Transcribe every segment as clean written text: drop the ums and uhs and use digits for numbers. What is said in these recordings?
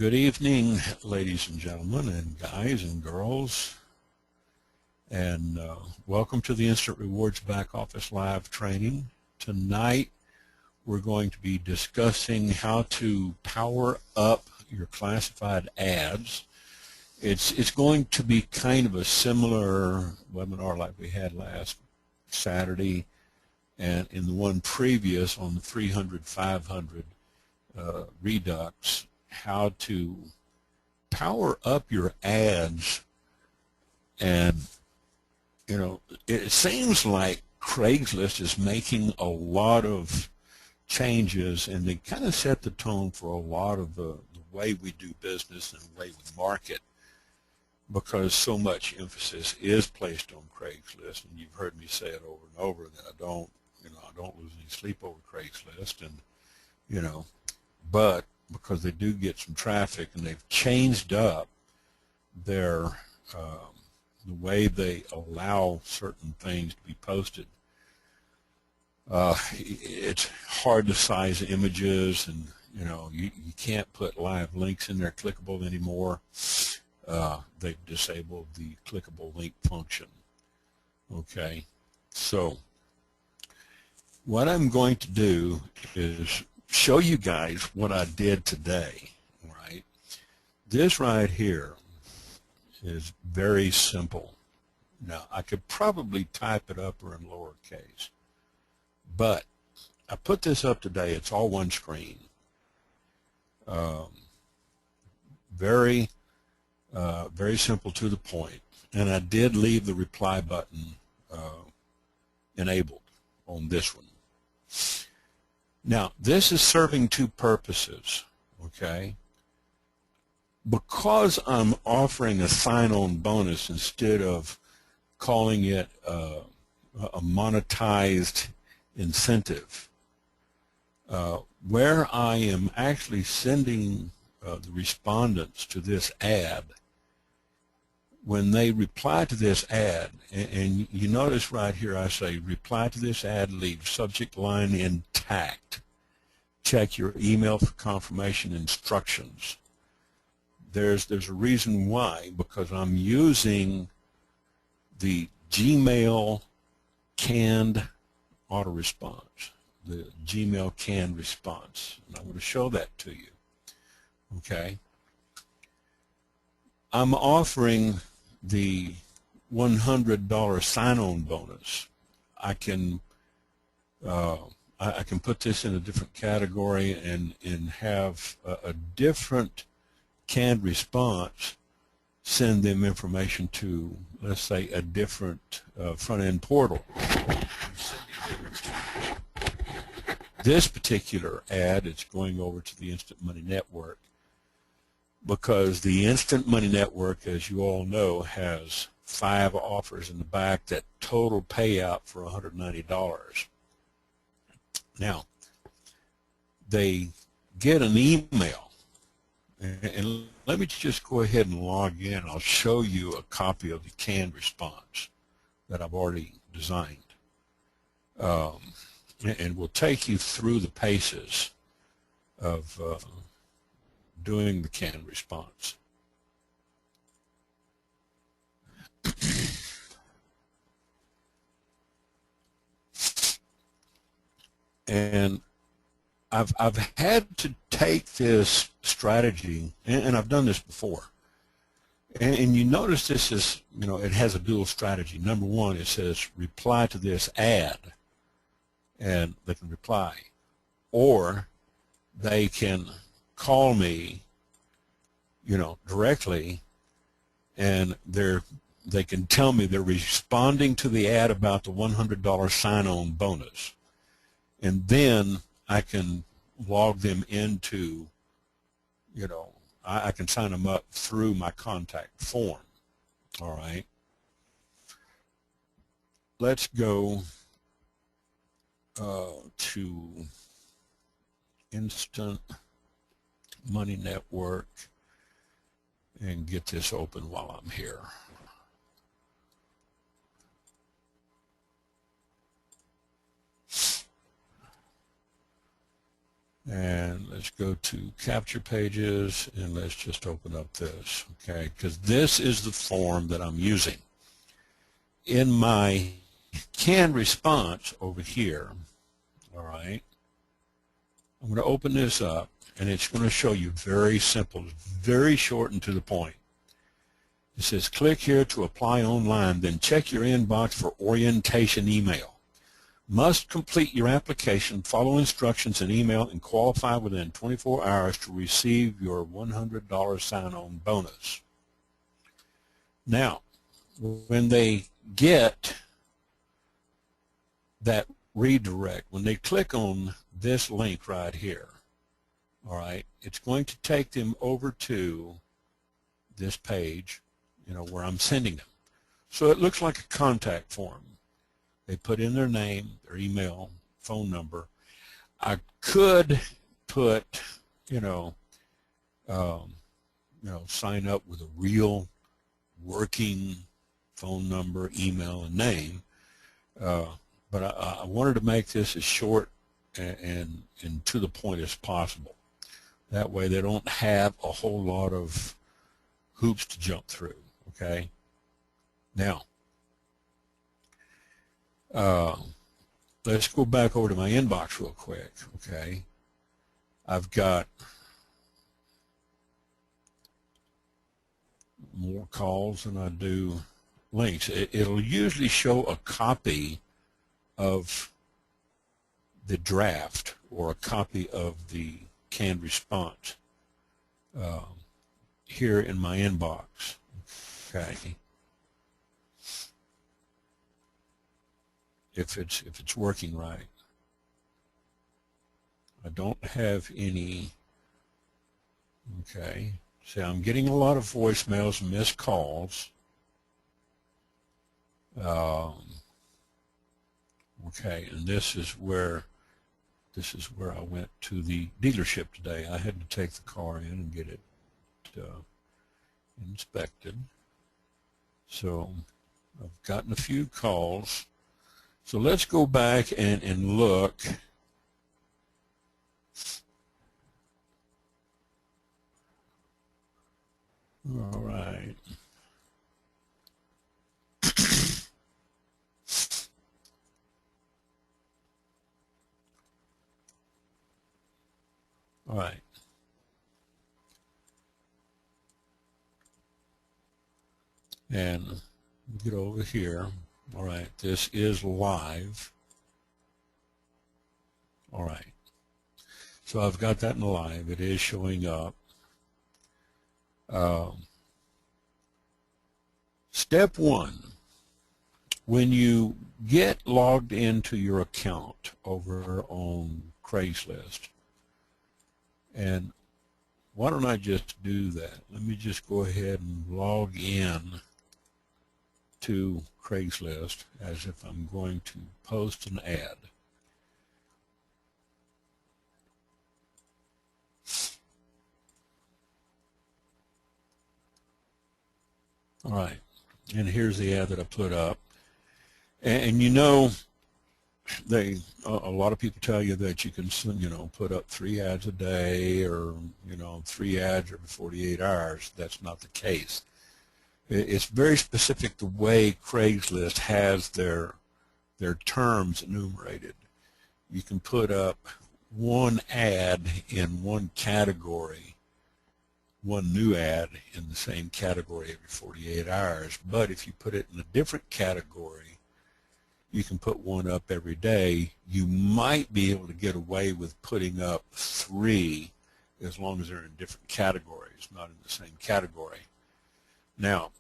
Good evening, ladies and gentlemen, and guys and girls, and welcome to the Instant Rewards Back Office Live training. Tonight, we're going to be discussing how to power up your classified ads. It's going to be kind of a similar webinar like we had last Saturday, and in the one previous on the 300-500 Redux, how to power up your ads. And you know, it seems like Craigslist is making a lot of changes, and they kind of set the tone for a lot of the way we do business and the way we market, because so much emphasis is placed on Craigslist. And you've heard me say it over and over that I don't lose any sleep over Craigslist, and but because they do get some traffic, and they've changed up their the way they allow certain things to be posted. It's hard to size images, and you can't put live links in there clickable anymore. They've disabled the clickable link function. Okay, so what I'm going to do is show you guys what I did today. Right, this right here is very simple. Now, I could probably type it up or in lowercase, but I put this up today. It's all one screen. Very simple, to the point, and I did leave the reply button enabled on this one. Now, this is serving two purposes, okay? Because I'm offering a sign-on bonus instead of calling it a monetized incentive, where I am actually sending the respondents to this ad, when they reply to this ad, and you notice right here I say reply to this ad, leave subject line intact, check your email for confirmation instructions. There's a reason why, because I'm using the Gmail canned auto response, the Gmail canned response, and I'm going to show that to you. Okay, I'm offering the $100 sign-on bonus. I can put this in a different category and have a different canned response send them information to, let's say, a different front-end portal. This particular ad, it's going over to the Instant Money Network, because the Instant Money Network, as you all know, has 5 offers in the back that total payout for $190. Now, they get an email, and let me just go ahead and log in. I'll show you a copy of the canned response that I've already designed, and we'll take you through the paces of doing the canned response. And I've had to take this strategy, and I've done this before, and you notice this is, it has a dual strategy. Number one, it says reply to this ad, and they can reply, or they can call me, directly, and they can tell me they're responding to the ad about the $100 sign-on bonus, and then I can log them into, I can sign them up through my contact form. All right, let's go to Instant Money Network and get this open while I'm here. And let's go to capture pages, and let's just open up this, okay? Because this is the form that I'm using. In my canned response over here, all right, I'm going to open this up, and it's going to show you very simple, very short and to the point. It says, click here to apply online, then check your inbox for orientation email. Must complete your application, follow instructions in email, and qualify within 24 hours to receive your $100 sign-on bonus. Now, when they get that redirect, when they click on this link right here, all right, it's going to take them over to this page, you know, where I'm sending them. So it looks like a contact form. They put in their name, their email, phone number. I could put, sign up with a real working phone number, email, and name. But I wanted to make this as short and to the point as possible. That way they don't have a whole lot of hoops to jump through, okay? Now, let's go back over to my inbox real quick, okay? I've got more calls than I do links. It'll usually show a copy of the draft or a copy of the canned response here in my inbox, okay? If it's working right. I don't have any, okay. See, I'm getting a lot of voicemails and missed calls. Okay, and this is where I went to the dealership today. I had to take the car in and get it inspected. So I've gotten a few calls. So let's go back and look. All right. All right. And get over here. All right, this is live. All right. So I've got that in live. It is showing up. Step one, when you get logged into your account over on Craigslist, and why don't I just do that? Let me just go ahead and log in to Craigslist as if I'm going to post an ad. All right, and here's the ad that I put up. And you know, a lot of people tell you that you can, put up 3 ads a day or, 3 ads every 48 hours. That's not the case. It's very specific the way Craigslist has their terms enumerated. You can put up 1 ad in 1 category, 1 new ad in the same category every 48 hours. But if you put it in a different category, you can put 1 up every day. You might be able to get away with putting up 3 as long as they're in different categories, not in the same category. Now,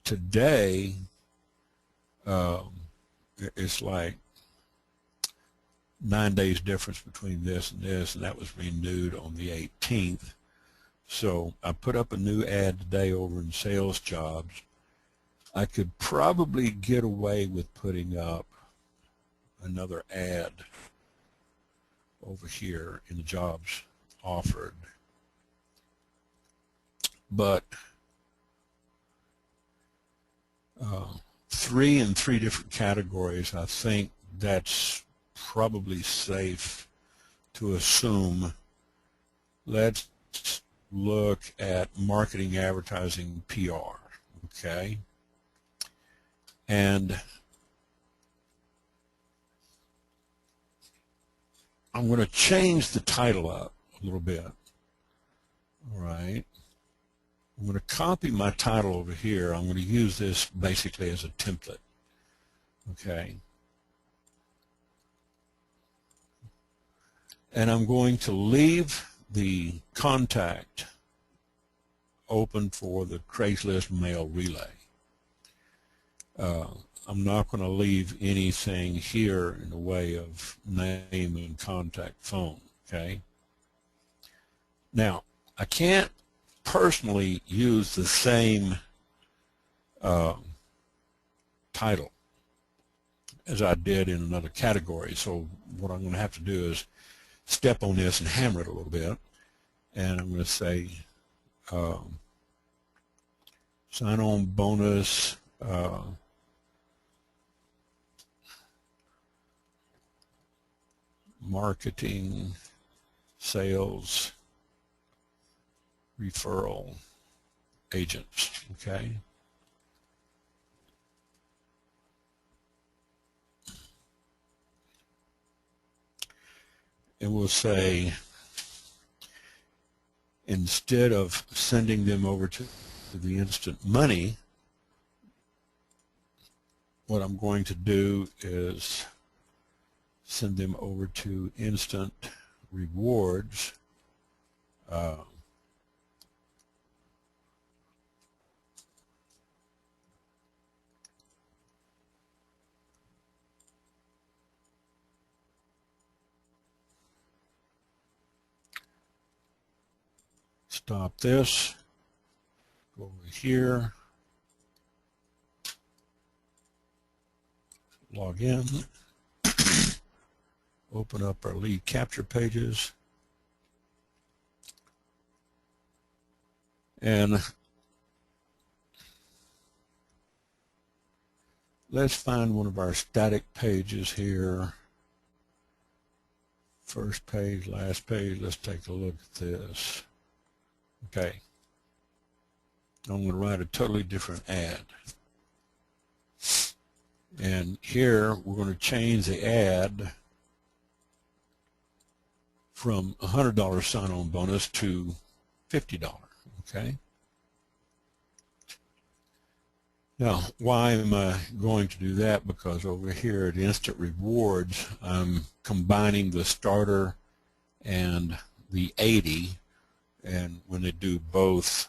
today, it's like 9 days difference between this, and that was renewed on the 18th. So I put up a new ad today over in sales jobs. I could probably get away with putting up another ad over here in the jobs offered. But 3 in 3 different categories, I think that's probably safe to assume, let's look at marketing, advertising, PR, okay? And I'm going to change the title up a little bit, all right? I'm going to copy my title over here. I'm going to use this basically as a template, okay? And I'm going to leave the contact open for the Craigslist mail relay. I'm not going to leave anything here in the way of name and contact phone, okay? Now, I can't personally use the same title as I did in another category, so what I'm going to have to do is step on this and hammer it a little bit, and I'm going to say sign-on bonus marketing, sales, referral agents, okay? And we'll say, instead of sending them over to the instant money, what I'm going to do is send them over to instant rewards. Stop this, go over here, log in, open up our lead capture pages, and let's find one of our static pages here. First page, last page, let's take a look at this. Okay, I'm going to write a totally different ad. And here we're going to change the ad from $100 sign-on bonus to $50, okay? Now, why am I going to do that? Because over here at Instant Rewards, I'm combining the starter and the 80, and when they do both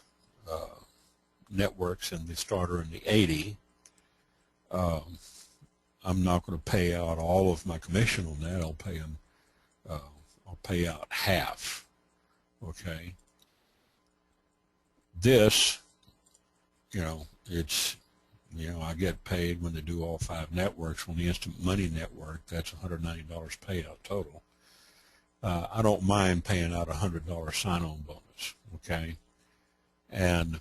networks and the starter and the 80, I'm not going to pay out all of my commission on that. I'll pay them. I'll pay out half. Okay. This, it's, I get paid when they do all 5 networks. On the Instant Money network, that's $190 payout total. I don't mind paying out a $100 sign-on bonus. Okay, and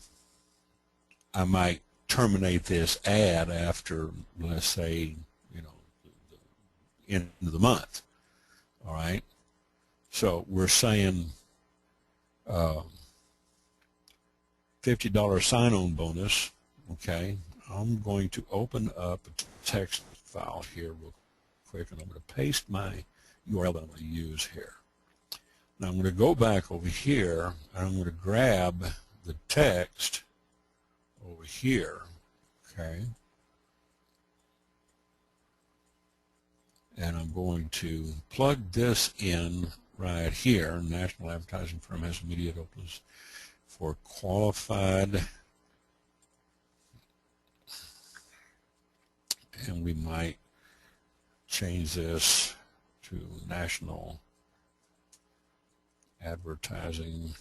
I might terminate this ad after, let's say, the end of the month. All right, so we're saying $50 sign-on bonus. Okay, I'm going to open up a text file here real quick, and I'm going to paste my URL that I'm going to use here. Now I'm going to go back over here, and I'm going to grab the text over here, okay, and I'm going to plug this in right here. National advertising firm has immediate opens for qualified, and we might change this to national advertising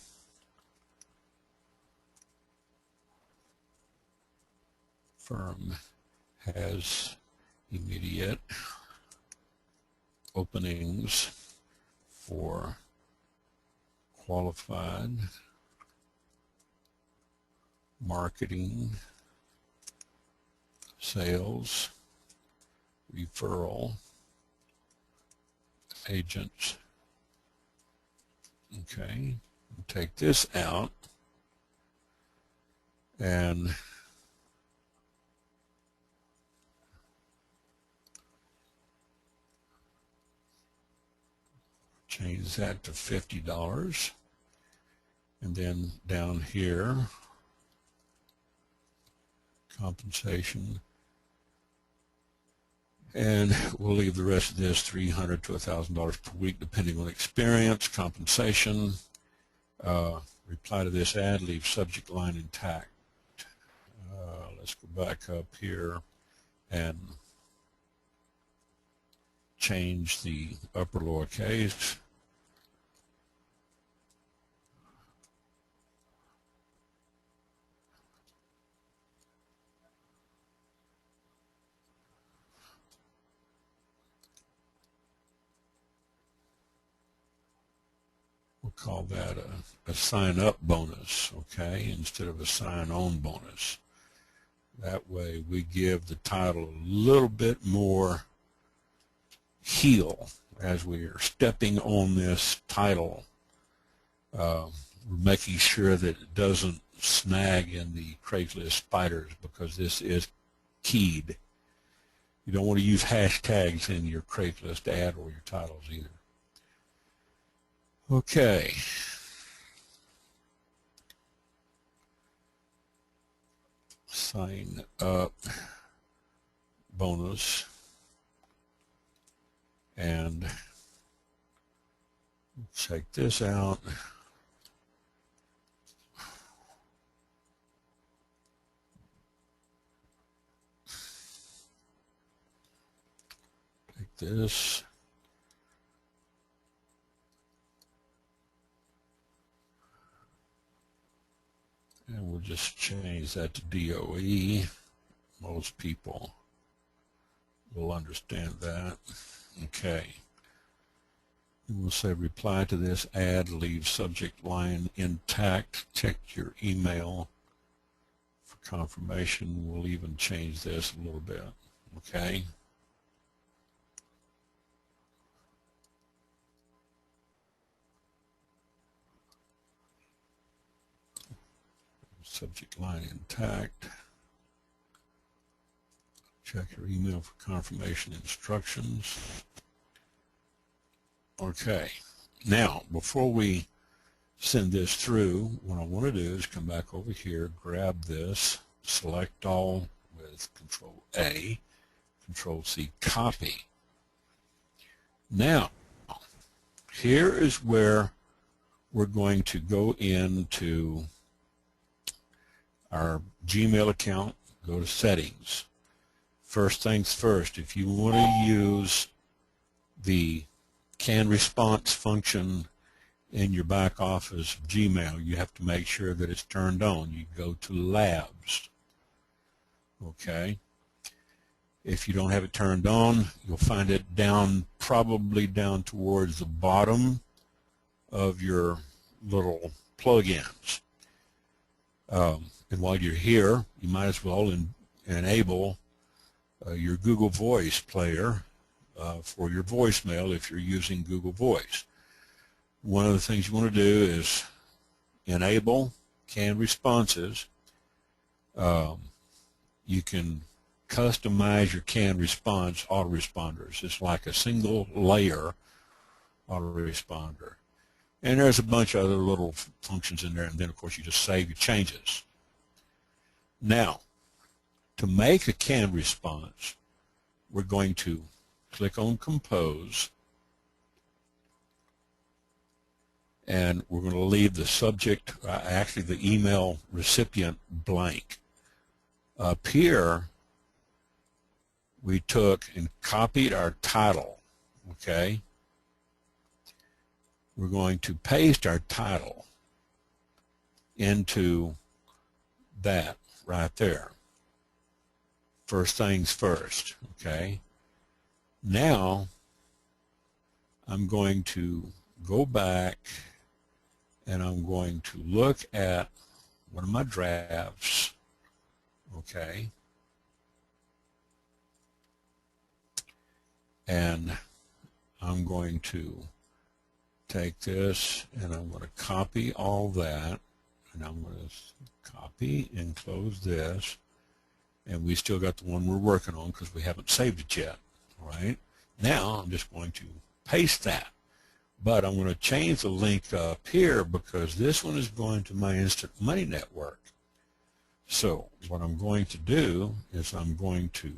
firm has immediate openings for qualified marketing, sales, referral agents Okay, take this out and change that to $50. And then down here, compensation, and we'll leave the rest of this $300 to $1,000 per week depending on experience. Compensation, reply to this ad, leave subject line intact. Let's go back up here and change the upper lowercase. We'll call that a sign-up bonus, okay, instead of a sign-on bonus. That way we give the title a little bit more heel as we are stepping on this title. We're making sure that it doesn't snag in the Craigslist spiders because this is keyed. You don't want to use hashtags in your Craigslist ad or your titles either. Okay. Sign up bonus, and check this out. Take this. And we'll just change that to DOE. Most people will understand that. Okay. And we'll say reply to this ad, leave subject line intact. Check your email for confirmation. We'll even change this a little bit. Okay. Subject line intact. Check your email for confirmation instructions. Okay. Now, before we send this through, what I want to do is come back over here, grab this, select all with Control A, Control C, copy. Now, here is where we're going to go into our Gmail account, go to settings. First things first, if you want to use the can response function in your back office of Gmail, you have to make sure that it's turned on. You go to labs. Okay. If you don't have it turned on, you'll find it down, probably down towards the bottom of your little plugins. And while you're here, you might as well enable your Google Voice player for your voicemail if you're using Google Voice. One of the things you want to do is enable canned responses. You can customize your canned response autoresponders. It's like a single layer autoresponder. And there's a bunch of other little functions in there, and then of course you just save your changes. Now, to make a canned response, we're going to click on Compose, and we're going to leave the subject, actually the email recipient, blank. Up here, we took and copied our title, okay? We're going to paste our title into that right there. First things first, okay? Now, I'm going to go back and I'm going to look at one of my drafts, okay? And I'm going to take this and I'm going to copy all that, and I'm going to copy and close this, and we still got the one we're working on because we haven't saved it yet. All right, now I'm just going to paste that, but I'm going to change the link up here because this one is going to my Instant Money Network. So what I'm going to do is I'm going to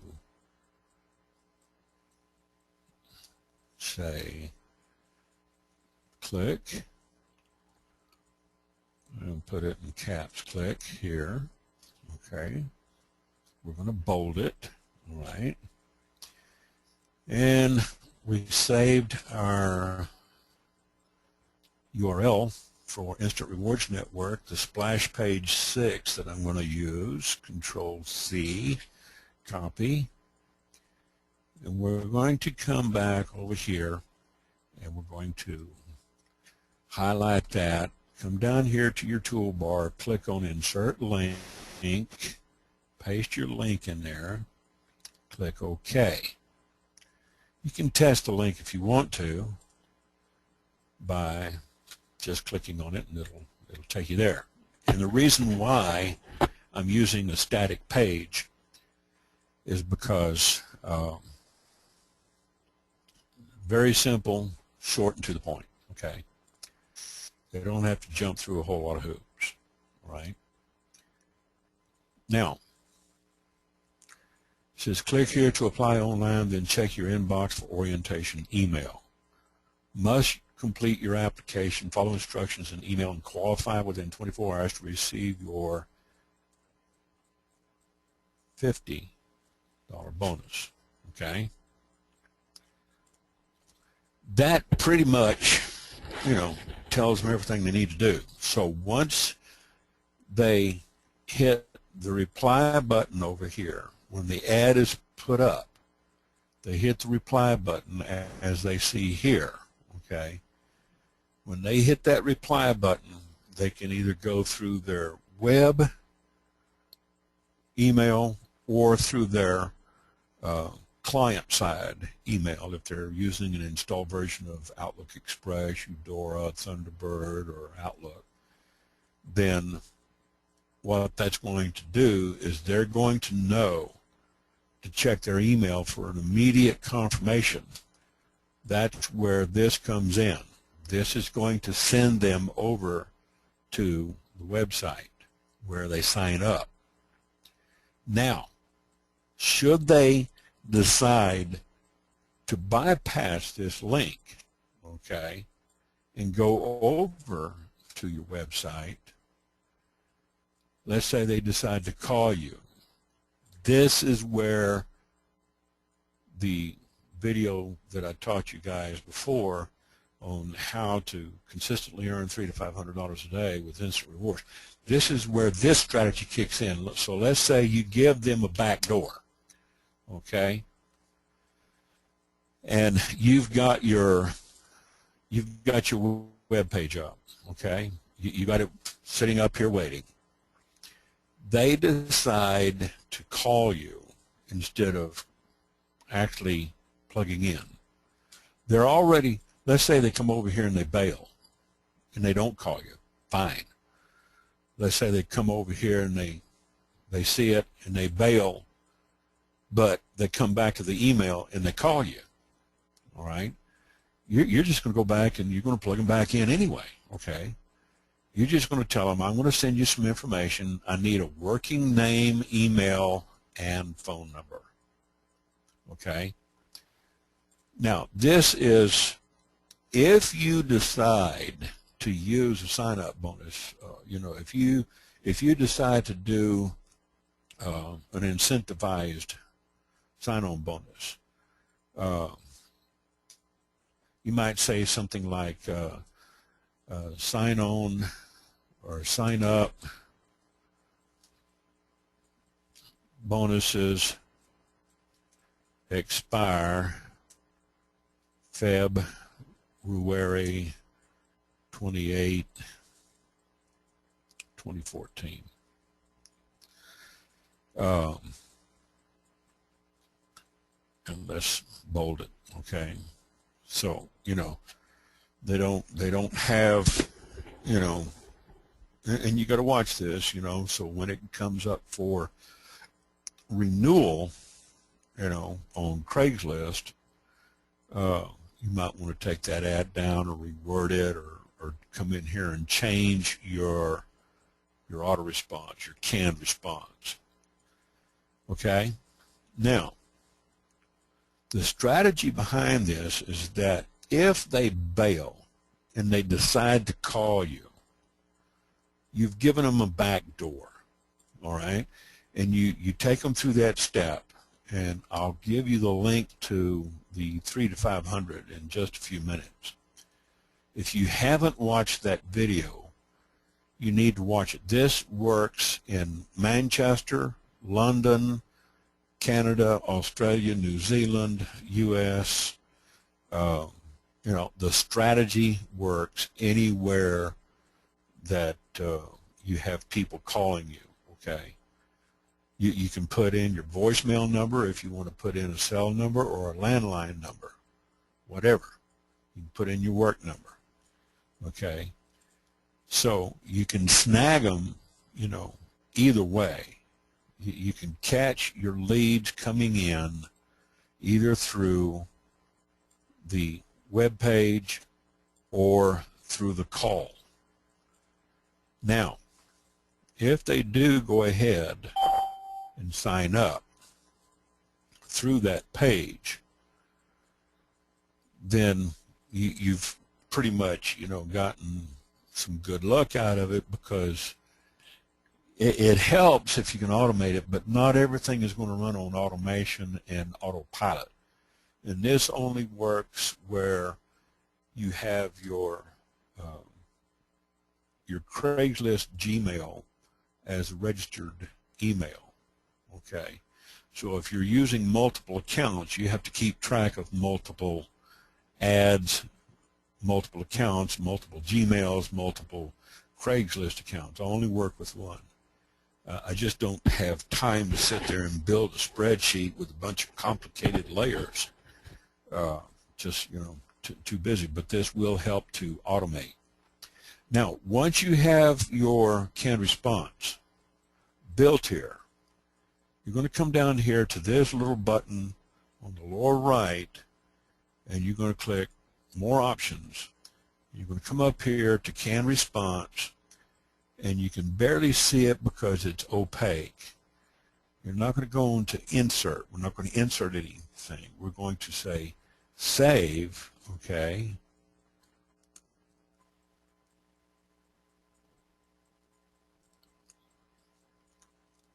say click and put it in caps, click here. Okay, we're going to bold it. All right, and we saved our URL for Instant Rewards Network, the splash page 6 that I'm going to use. Control C, copy, and we're going to come back over here and we're going to highlight that, come down here to your toolbar, click on Insert Link, paste your link in there, click OK. You can test the link if you want to by just clicking on it, and it'll take you there. And the reason why I'm using a static page is because very simple, short, and to the point. Okay, they don't have to jump through a whole lot of hoops. Right now, it says click here to apply online, then check your inbox for orientation email. Must complete your application, follow instructions in email, and qualify within 24 hours to receive your $50 bonus. Okay, that pretty much, tells them everything they need to do. So once they hit the reply button over here, when the ad is put up, they hit the reply button as they see here. Okay, when they hit that reply button, they can either go through their web email or through their client-side email if they're using an installed version of Outlook Express, Eudora, Thunderbird, or Outlook. Then what that's going to do is they're going to know to check their email for an immediate confirmation. That's where this comes in. This is going to send them over to the website where they sign up. Now, should they decide to bypass this link, okay, and go over to your website, let's say they decide to call you, this is where the video that I taught you guys before on how to consistently earn $300 to $500 a day with instant rewards. This is where this strategy kicks in. So let's say you give them a back door, okay, and you've got your web page up, okay, you got it sitting up here waiting. They decide to call you instead of actually plugging in. They're already, let's say they come over here and they bail and they don't call you, fine. Let's say they come over here and they see it and they bail, but they come back to the email and they call you, all right? You're just going to go back and you're going to plug them back in anyway, okay? You're just going to tell them, I'm going to send you some information. I need a working name, email, and phone number, okay? Now, this is if you decide to use a sign-up bonus. If you decide to do an incentivized sign-on bonus, you might say something like sign-on or sign-up bonuses expire February 28, 2014. And let's bold it, okay? So, They don't have, you know, and you got to watch this, you know, so when it comes up for renewal, you know, on Craigslist, you might want to take that ad down or reword it, or come in here and change your auto response, your canned response. Okay? Now, the strategy behind this is that if they bail and they decide to call you, you've given them a back door, all right? And you take them through that step, and I'll give you the link to the 3 to 500 in just a few minutes. If you haven't watched that video, you need to watch it. This works in Manchester, London, Canada, Australia, New Zealand, US. You know, the strategy works anywhere that you have people calling you, okay? You can put in your voicemail number if you want to put in a cell number or a landline number, whatever. You can put in your work number, okay? So you can snag them, you know, either way. You can catch your leads coming in either through the web page or through the call. Now, if they do go ahead and sign up through that page, then you've pretty much, you know, gotten some good luck out of it, because it helps if you can automate it, but not everything is going to run on automation and autopilot. And this only works where you have your Craigslist Gmail as a registered email, okay? So if you're using multiple accounts, you have to keep track of multiple ads, multiple accounts, multiple Gmails, multiple Craigslist accounts. I only work with one. I just don't have time to sit there and build a spreadsheet with a bunch of complicated layers. Just, you know, too busy. But this will help to automate. Now, once you have your canned response built here, you're going to come down here to this little button on the lower right, and you're going to click More Options. You're going to come up here to Canned Response, and you can barely see it because it's opaque. You're not going to go on to Insert. We're not going to insert anything. We're going to say Save, okay?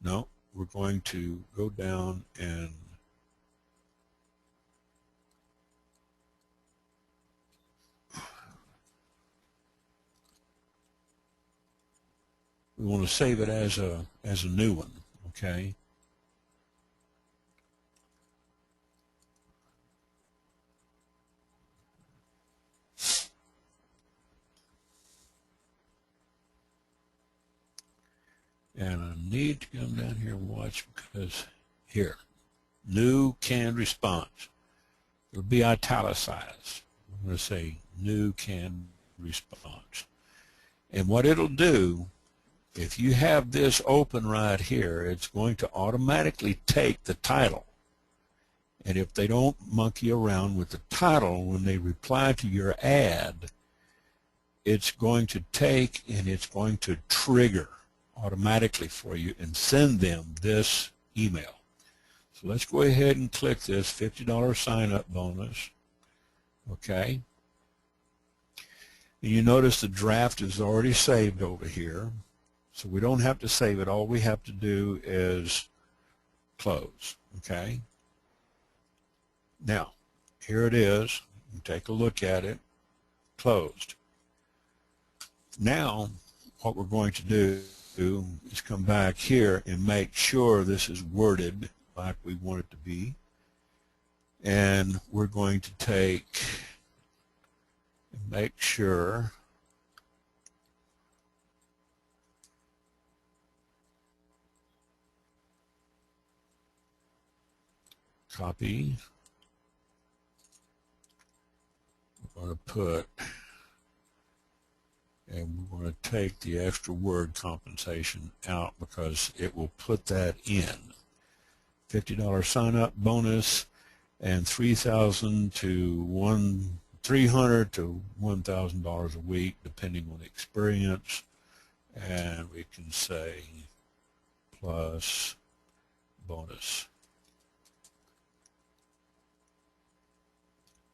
No, we're going to go down and we want to save it as a new one, okay? And I need to come down here and watch, because here, new canned response. It'll be italicized. I'm going to say new canned response. And what it'll do, if you have this open right here, it's going to automatically take the title. And if they don't monkey around with the title when they reply to your ad, it's going to take and it's going to trigger automatically for you and send them this email. So let's go ahead and click this $50 sign-up bonus. Okay. And you notice the draft is already saved over here. So we don't have to save it. All we have to do is close. Okay. Now, here it is. You take a look at it. Closed. Now, what we're going to do is come back here and make sure this is worded like we want it to be. And we're going to take and make sure copy. We're going to put and we're going to take the extra word compensation out because it will put that in. $50 sign-up bonus and $3,000 to $300 to $1,000 a week, depending on experience. And we can say plus bonus.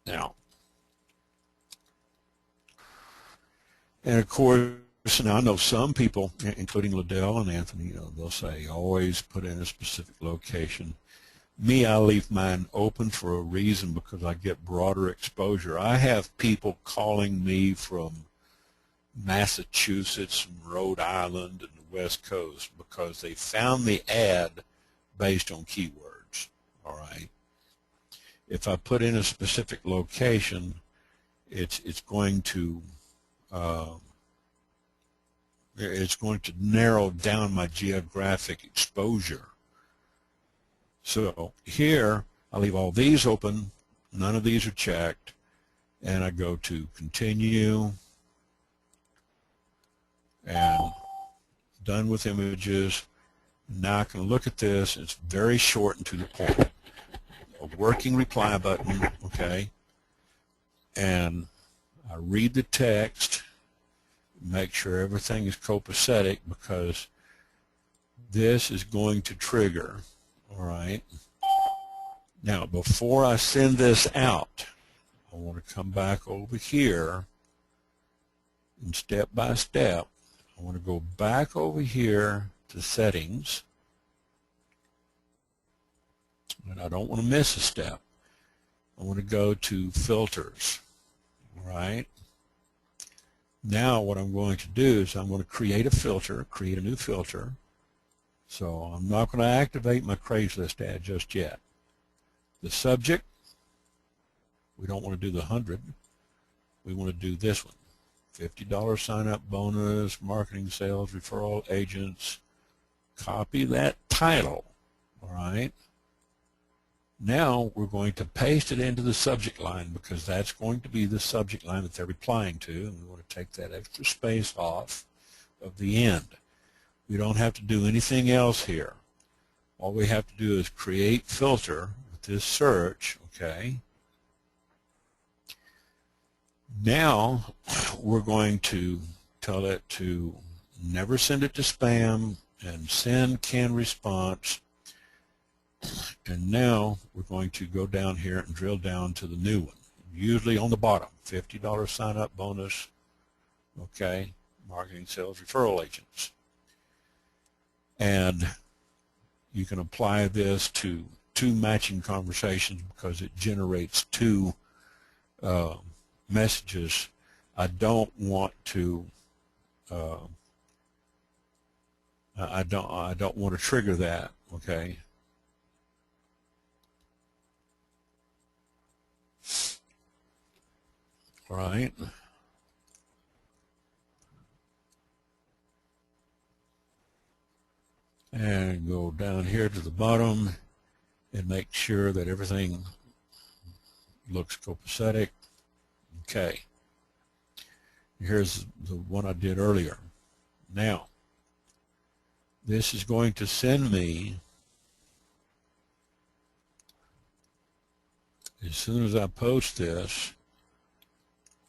Now, and of course, now I know some people, including Liddell and Anthony, they'll say always put in a specific location. Me, I leave mine open for a reason because I get broader exposure. I have people calling me from Massachusetts and Rhode Island and the West Coast because they found the ad based on keywords. All right. If I put in a specific location, it's going to narrow down my geographic exposure. So here I leave all these open, none of these are checked, and I go to continue and done with images. Now I can look at this. It's very short and to the point. A working reply button, okay, and I read the text, make sure everything is copacetic because this is going to trigger. All right. Now, before I send this out, I want to come back over here and step by step, I want to go back over here to settings, and I don't want to miss a step. I want to go to filters. All right. Now what I'm going to do is I'm going to create a filter, create a new filter. So I'm not going to activate my Craigslist ad just yet. The subject, we don't want to do the 100. We want to do this one. $50 sign-up bonus, marketing, sales, referral agents. Copy that title. All right. Now we're going to paste it into the subject line because that's going to be the subject line that they're replying to. And we want to take that extra space off of the end. We don't have to do anything else here. All we have to do is create filter with this search, okay? Now we're going to tell it to never send it to spam and send canned response. And now we're going to go down here and drill down to the new one, usually on the bottom, $50 sign-up bonus, okay, marketing, sales, referral agents. And you can apply this to two matching conversations because it generates two messages. I don't want to I don't want to trigger that, okay? All right. And go down here to the bottom and make sure that everything looks copacetic. Okay. Here's the one I did earlier. Now, this is going to send me, as soon as I post this,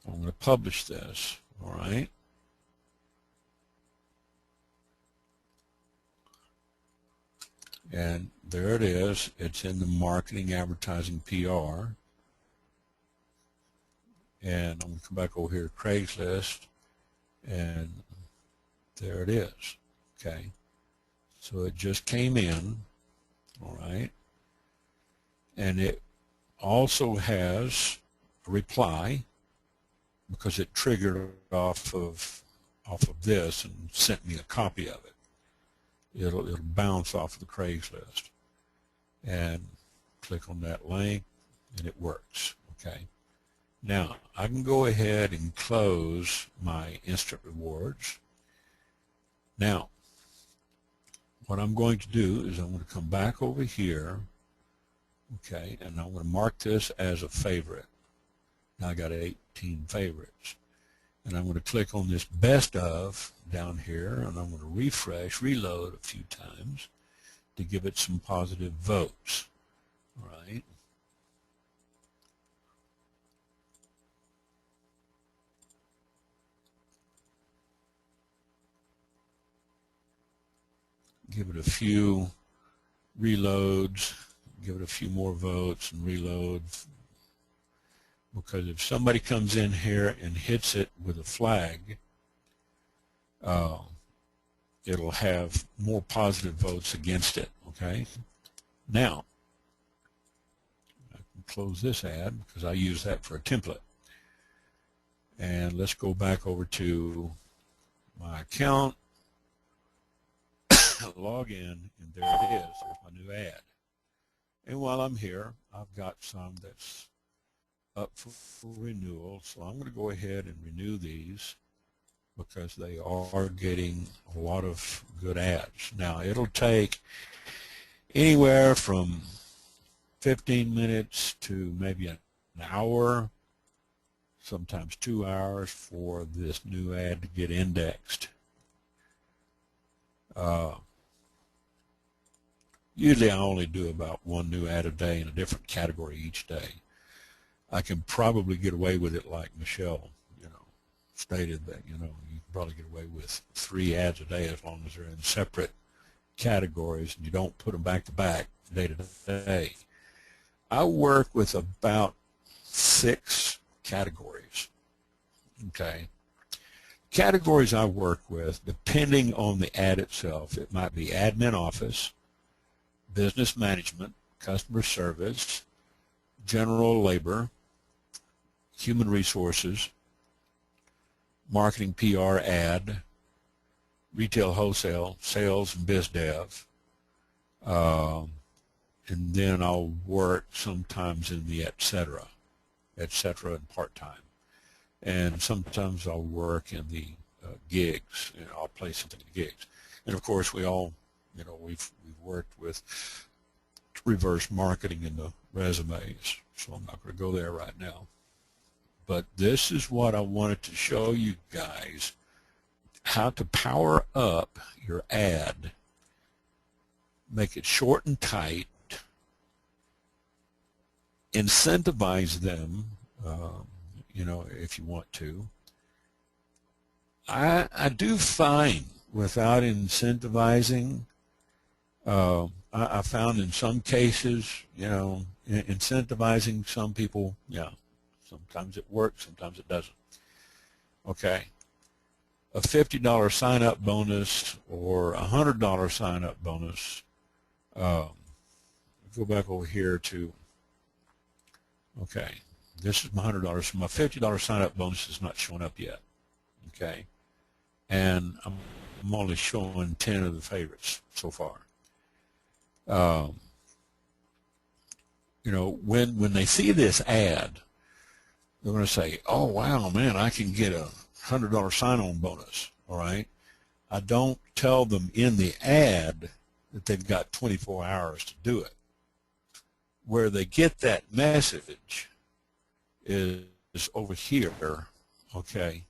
I'm going to publish this, all right? And there it is. It's in the marketing, advertising, PR. And I'm going to come back over here to Craigslist, and there it is. Okay. So it just came in, all right? And it also has a reply because it triggered off of this and sent me a copy of it. It'll bounce off of the Craigslist, and click on that link and it works. Okay. Now I can go ahead and close my instant rewards. Now what I'm going to do is I'm going to come back over here, okay, and I'm going to mark this as a favorite. Now I got 18 favorites. And I'm going to click on this best of down here, and I'm going to refresh, reload a few times to give it some positive votes. All right. Give it a few reloads, give it a few more votes and reload, because if somebody comes in here and hits it with a flag, it'll have more positive votes against it. Okay. Now, I can close this ad because I use that for a template. And let's go back over to my account, log in, and there it is. There's my new ad. And while I'm here, I've got some that's up for renewal. So I'm going to go ahead and renew these because they are getting a lot of good ads. Now, it'll take anywhere from 15 minutes to maybe an hour, sometimes 2 hours for this new ad to get indexed. Usually I only do about one new ad a day in a different category each day. I can probably get away with it like Michelle, stated that, you can probably get away with 3 ads a day as long as they're in separate categories and you don't put them back to back day to day. I work with about 6 categories. Okay. Categories I work with, depending on the ad itself, it might be admin office, business management, customer service, general labor, human resources, marketing PR ad, retail wholesale, sales and biz dev, and then I'll work sometimes in the et cetera and part-time. And sometimes I'll work in the gigs, I'll place something in gigs. And of course we all, we've worked with reverse marketing in the resumes, so I'm not going to go there right now. But this is what I wanted to show you guys, how to power up your ad, make it short and tight, incentivize them, if you want to. I do find without incentivizing, I found in some cases, incentivizing some people, sometimes it works, sometimes it doesn't. Okay. A $50 sign-up bonus or a $100 sign-up bonus. Go back over here to, okay, this is my $100. So my $50 sign-up bonus is not showing up yet. Okay. And I'm only showing 10 of the favorites so far. When they see this ad, they're going to say, oh, wow, man, I can get a $100 sign-on bonus, all right? I don't tell them in the ad that they've got 24 hours to do it. Where they get that message is over here, okay,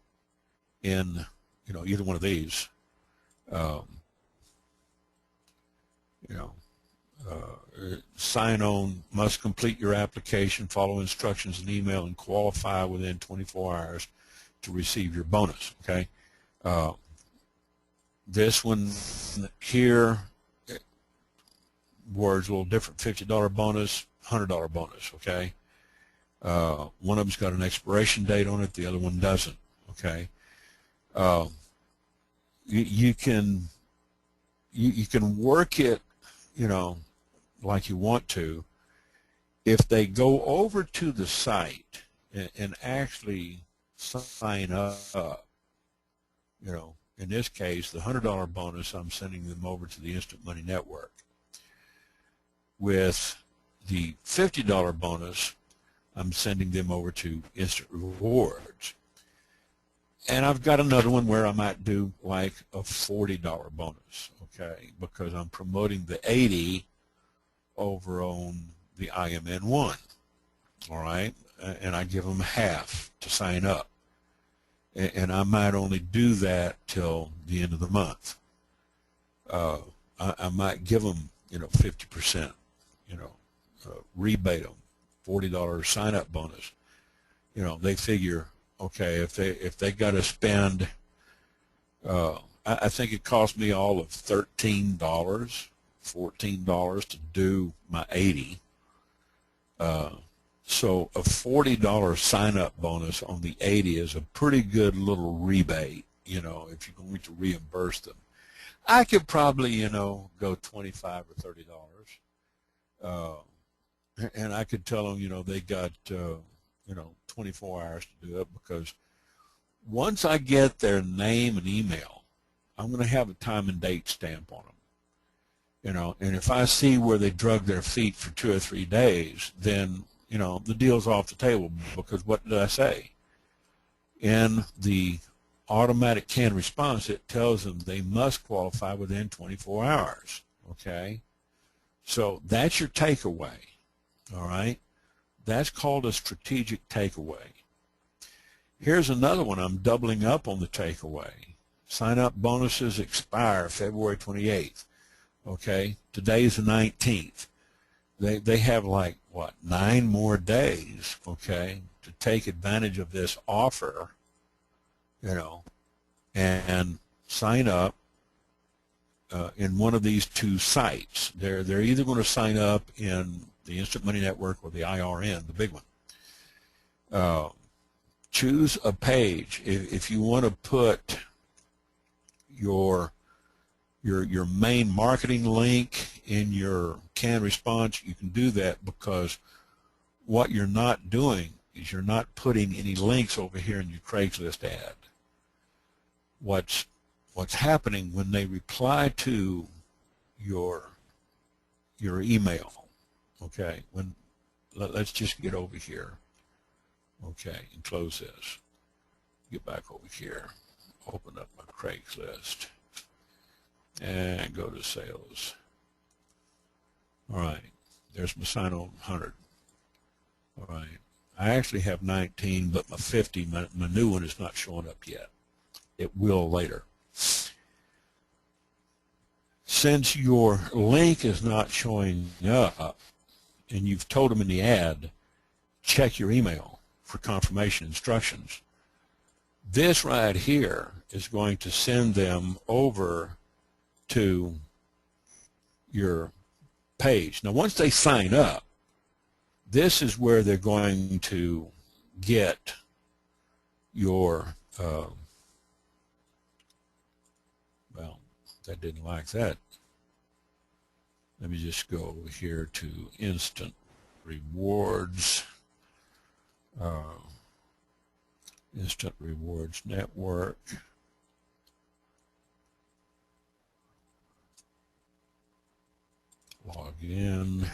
in, either one of these, sign on, must complete your application, follow instructions in email, and qualify within 24 hours to receive your bonus, okay? This one here, words a little different, $50 bonus, $100 bonus, okay? One of them's got an expiration date on it, the other one doesn't, okay? You can work it, like you want to. If they go over to the site and actually sign up, in this case, the $100 bonus, I'm sending them over to the Instant Money Network. With the $50 bonus, I'm sending them over to Instant Rewards. And I've got another one where I might do like a $40 bonus, okay, because I'm promoting the 80 over on the IMN1, all right, and I give them half to sign up. and I might only do that till the end of the month. I might give them, 50%, rebate them, $40 sign-up bonus. They figure, okay, if they got to spend, I think it cost me all of $13, $14 to do my 80. So a $40 sign-up bonus on the 80 is a pretty good little rebate, if you're going to reimburse them. I could probably, go $25 or $30. And I could tell them, they got, 24 hours to do it, because once I get their name and email, I'm going to have a time and date stamp on them. And if I see where they drug their feet for 2 or 3 days, then, the deal's off the table, because what did I say? In the automatic canned response, it tells them they must qualify within 24 hours, okay? So that's your takeaway, all right? That's called a strategic takeaway. Here's another one. I'm doubling up on the takeaway. Sign-up bonuses expire February 28th, okay? Today's the 19th. They have like, 9 more days, okay, to take advantage of this offer, and sign up in one of these 2 sites. They're either going to sign up in the Instant Money Network or the IRN, the big one. Choose a page. If you want to put your main marketing link in your canned response, you can do that, because what you're not doing is you're not putting any links over here in your Craigslist ad. What's happening when they reply to your email, okay, let's just get over here, okay, and close this. Get back over here, open up my Craigslist, and go to sales. All right, there's my sign-on 100. All right, I actually have 19, but my 50, my new one is not showing up yet. It will later. Since your link is not showing up, and you've told them in the ad, check your email for confirmation instructions, this right here is going to send them over to your page. Now, once they sign up, this is where they're going to get your, well, that didn't like that. Let me just go over here to Instant Rewards, Instant Rewards Network. Log in.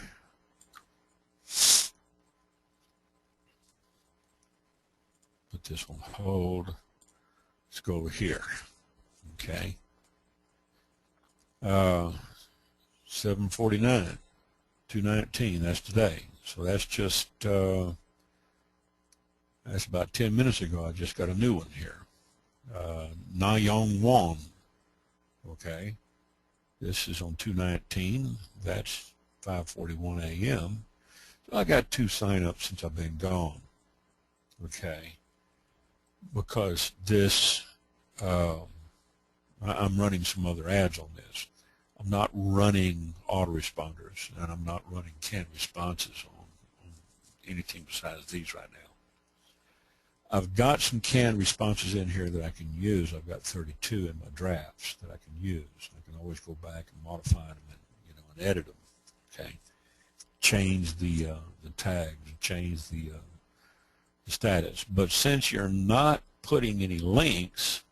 Put this on hold. Let's go over here. Okay. 749, 219. That's today. So that's just that's about 10 minutes ago. I just got a new one here. Na Yong Won. Okay. This is on 219. That's 5:41 a.m. So I got 2 sign-ups since I've been gone. Okay. Because this, I'm running some other ads on this. I'm not running autoresponders, and I'm not running canned responses on anything besides these right now. I've got some canned responses in here that I can use. I've got 32 in my drafts that I can use. I can always go back and modify them and, and edit them. Okay, change the tags, change the status. But since you're not putting any links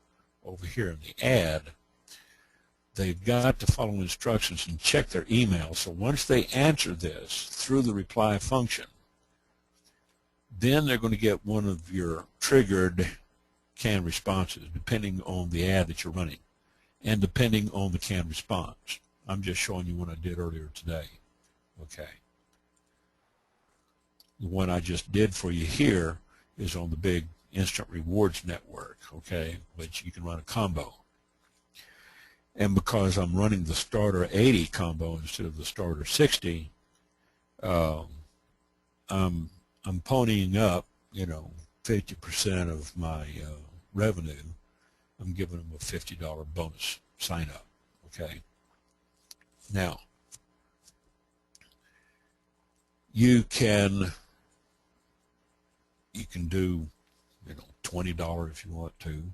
over here in the ad, they've got to follow instructions and check their email. So once they answer this through the reply function, then they're going to get one of your triggered canned responses, depending on the ad that you're running and depending on the canned response. I'm just showing you what I did earlier today. Okay. The one I just did for you here is on the big Instant Rewards Network, okay, which you can run a combo. And because I'm running the starter 80 combo instead of the starter 60, I'm ponying up, 50% of my revenue. I'm giving them a $50 bonus sign up, okay? Now, you can do, $20 if you want to,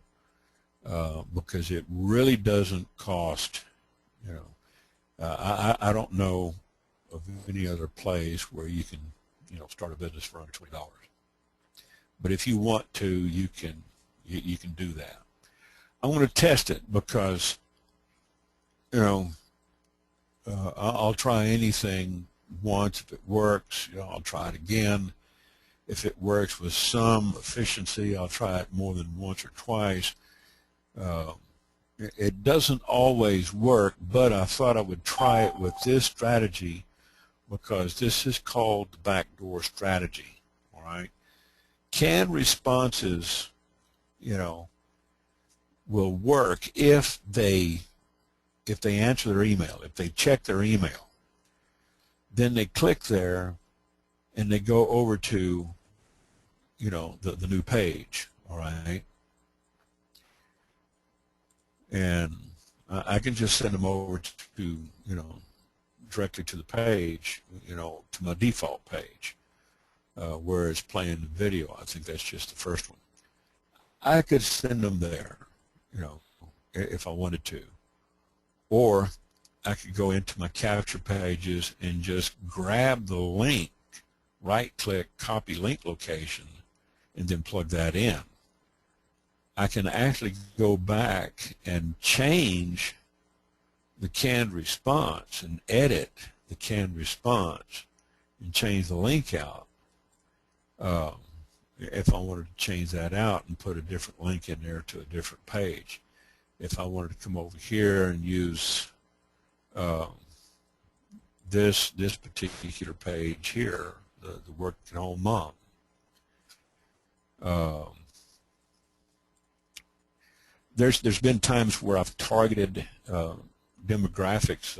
because it really doesn't cost, I don't know of any other place where you can, start a business for under $20. But if you want to, you can do that. I want to test it because, I'll try anything once. If it works, I'll try it again. If it works with some efficiency, I'll try it more than once or twice. It doesn't always work, but I thought I would try it with this strategy because this is called the backdoor strategy, all right? Canned responses, will work if they answer their email, if they check their email. Then they click there and they go over to, the new page, all right? And I can just send them over to, directly to the page, to my default page, where it's playing the video. I think that's just the first one. I could send them there, if I wanted to. Or I could go into my capture pages and just grab the link, right-click, copy link location, and then plug that in. I can actually go back and change the canned response and edit the canned response and change the link out. If I wanted to change that out and put a different link in there to a different page. If I wanted to come over here and use this particular page here, the work at home mom. There's been times where I've targeted demographics,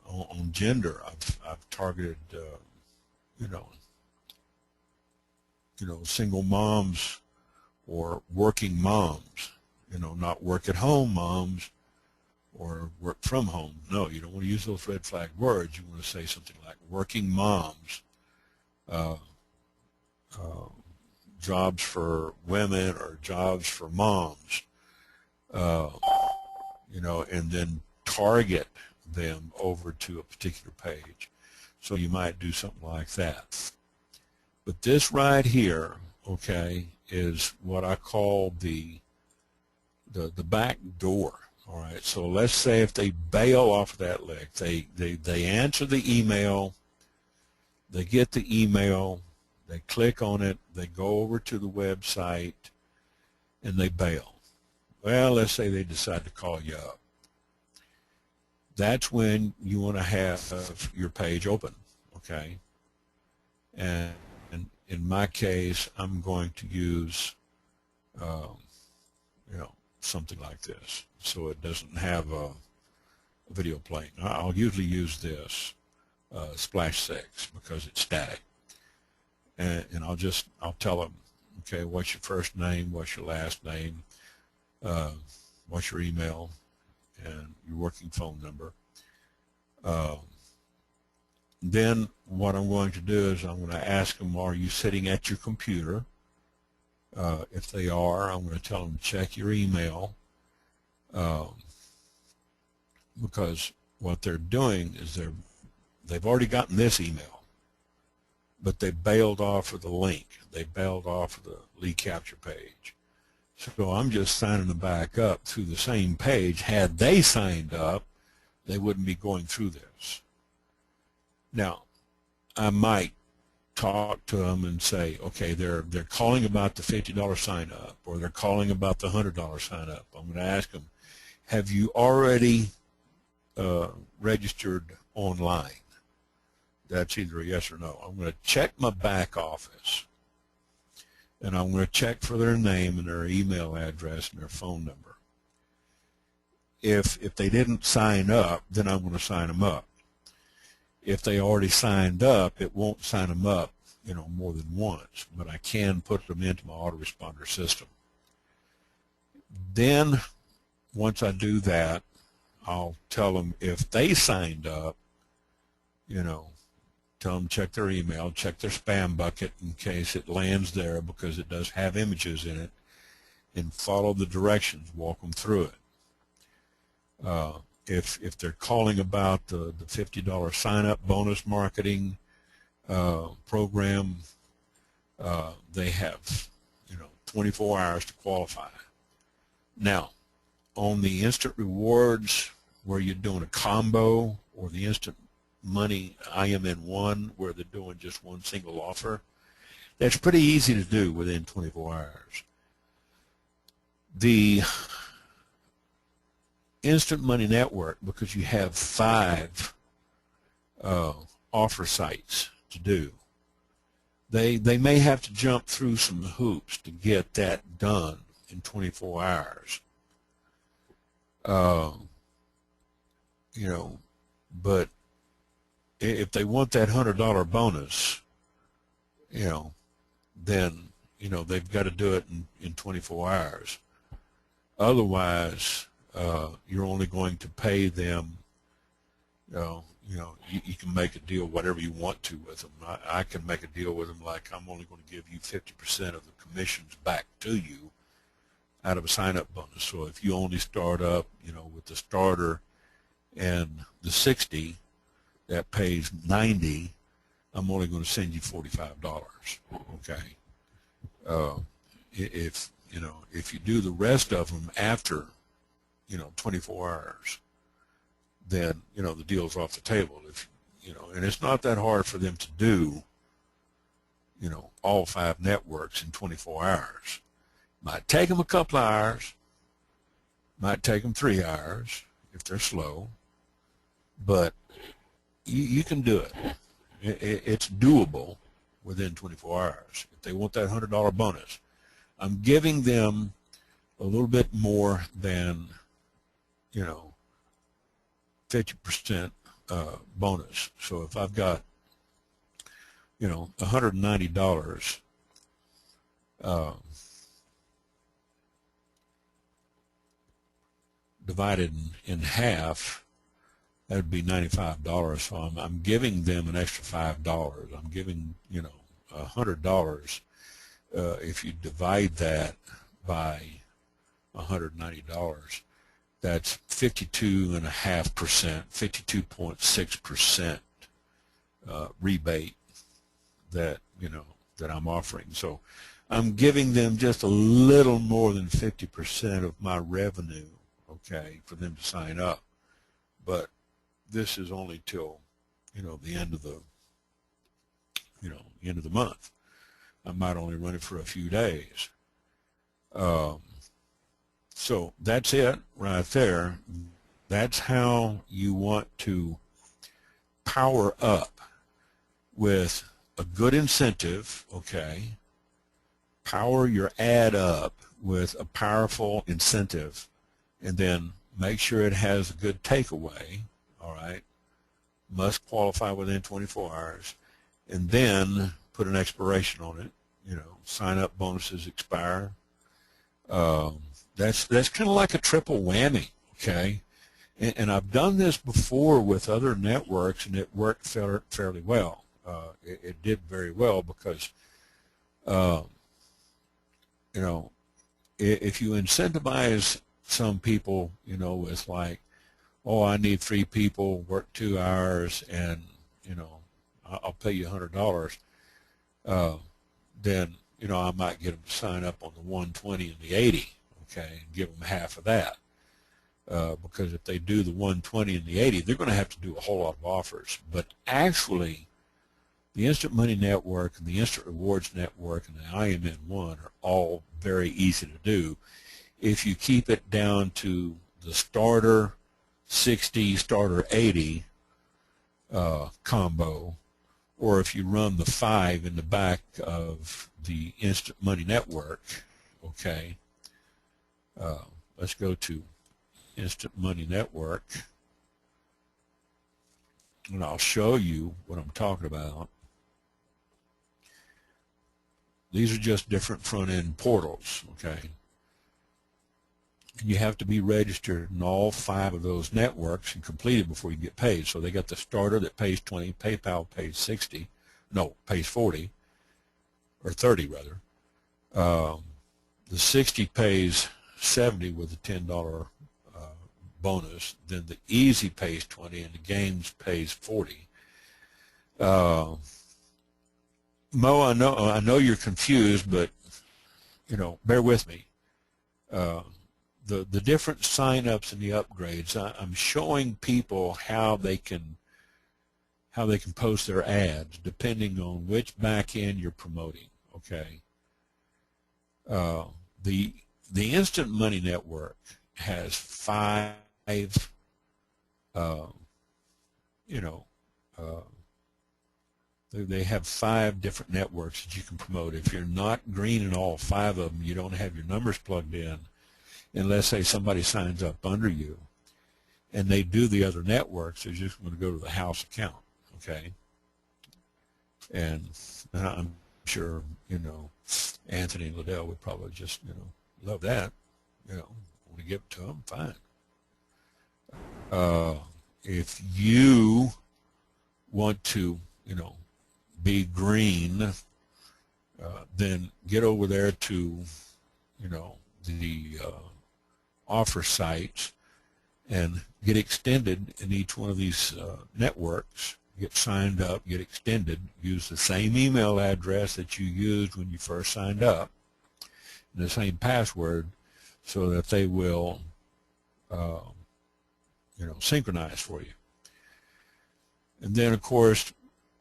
on gender. I've targeted, single moms or working moms, not work at home moms or work from home. No, you don't want to use those red flag words. You want to say something like working moms, jobs for women or jobs for moms, and then target them over to a particular page. So you might do something like that. But this right here, okay, is what I call the back door. All right. So let's say if they bail off of that link, they answer the email, they get the email, they click on it, they go over to the website, and they bail. Well, let's say they decide to call you up. That's when you want to have your page open, okay? And in my case, I'm going to use, something like this, so it doesn't have a video playing. I'll usually use this Splash 6 because it's static, and I'll tell them, okay, what's your first name, what's your last name, what's your email, and your working phone number. Then what I'm going to do is I'm going to ask them, are you sitting at your computer? If they are, I'm going to tell them to check your email, because what they're doing is they've already gotten this email, but they bailed off of the link. They bailed off of the lead capture page. So I'm just signing them back up through the same page. Had they signed up, they wouldn't be going through this. Now, I might talk to them and say, okay, they're calling about the $50 sign up, or they're calling about the $100 sign up. I'm going to ask them, have you already registered online? That's either a yes or no. I'm going to check my back office, and I'm going to check for their name and their email address and their phone number. If they didn't sign up, then I'm going to sign them up. If they already signed up, it won't sign them up, more than once, but I can put them into my autoresponder system. Then once I do that, I'll tell them if they signed up, tell them check their email, check their spam bucket in case it lands there, because it does have images in it, and follow the directions, walk them through it. If they're calling about the $50 sign-up bonus marketing program, they have 24 hours to qualify. Now, on the instant rewards where you're doing a combo, or the instant money IMN1 where they're doing just one single offer, that's pretty easy to do within 24 hours. The Instant Money Network, because you have 5 offer sites to do, they may have to jump through some hoops to get that done in 24 hours. But if they want that $100 bonus, then they've got to do it in 24 hours. Otherwise, you're only going to pay them. You can make a deal whatever you want to with them. I can make a deal with them like I'm only going to give you 50% of the commissions back to you out of a sign-up bonus. So if you only start up, with the starter and the 60 that pays 90, I'm only going to send you $45. Okay. If you do the rest of them after 24 hours, then the deal's off the table. And it's not that hard for them to do all 5 networks in 24 hours. Might take them a couple of hours, might take them 3 hours if they're slow, but you can do it. It's doable within 24 hours. If they want that $100 bonus, I'm giving them a little bit more than 50% bonus. So if I've got $190 divided in half, that would be $95. So I'm giving them an extra $5. I'm giving $100. If you divide that by $190, that's 52.5%, 52.6% rebate that that I'm offering. So I'm giving them just a little more than 50% of my revenue, okay, for them to sign up. But this is only till the end of the end of the month. I might only run it for a few days. So that's it right there. That's how you want to power up with a good incentive, okay? Power your ad up with a powerful incentive, and then make sure it has a good takeaway, all right? Must qualify within 24 hours, and then put an expiration on it. Sign-up bonuses expire. That's kind of like a triple whammy, okay? And I've done this before with other networks, and it worked fairly well. It did very well because, if you incentivize some people, with like, oh, I need 3 people, work 2 hours, and, I'll pay you $100, then, I might get them to sign up on the 120 and the 80, okay, and give them half of that. Because if they do the 120 and the 80, they're going to have to do a whole lot of offers. But actually, the Instant Money Network and the Instant Rewards Network and the IMN1 are all very easy to do if you keep it down to the starter 60, starter 80 combo, or if you run the 5 in the back of the Instant Money Network, okay, let's go to Instant Money Network, and I'll show you what I'm talking about. These are just different front-end portals, okay? And you have to be registered in all 5 of those networks and completed before you get paid. So they got the starter that pays 20, PayPal pays 60, no, pays 40, or 30 rather. The 60 pays 70 with a $10 bonus. Then the Easy pays 20, and the Games pays 40. Mo, I know you're confused, but you know, bear with me. The different sign-ups and the upgrades, I'm showing people how they can post their ads depending on which back end you're promoting. Okay. The Instant Money Network has 5 they have 5 different networks that you can promote. If you're not green in all 5 of them, you don't have your numbers plugged in, unless, say, somebody signs up under you and they do the other networks. They're just going to go to the house account, okay? And I'm sure, you know, Anthony and Liddell would probably just, you know, love that. You know, want to give it to them, fine. If you want to, you know, be green, then get over there to, you know, the offer sites and get extended in each one of these networks. Get signed up, get extended, use the same email address that you used when you first signed up, and the same password, so that they will, you know, synchronize for you. And then, of course,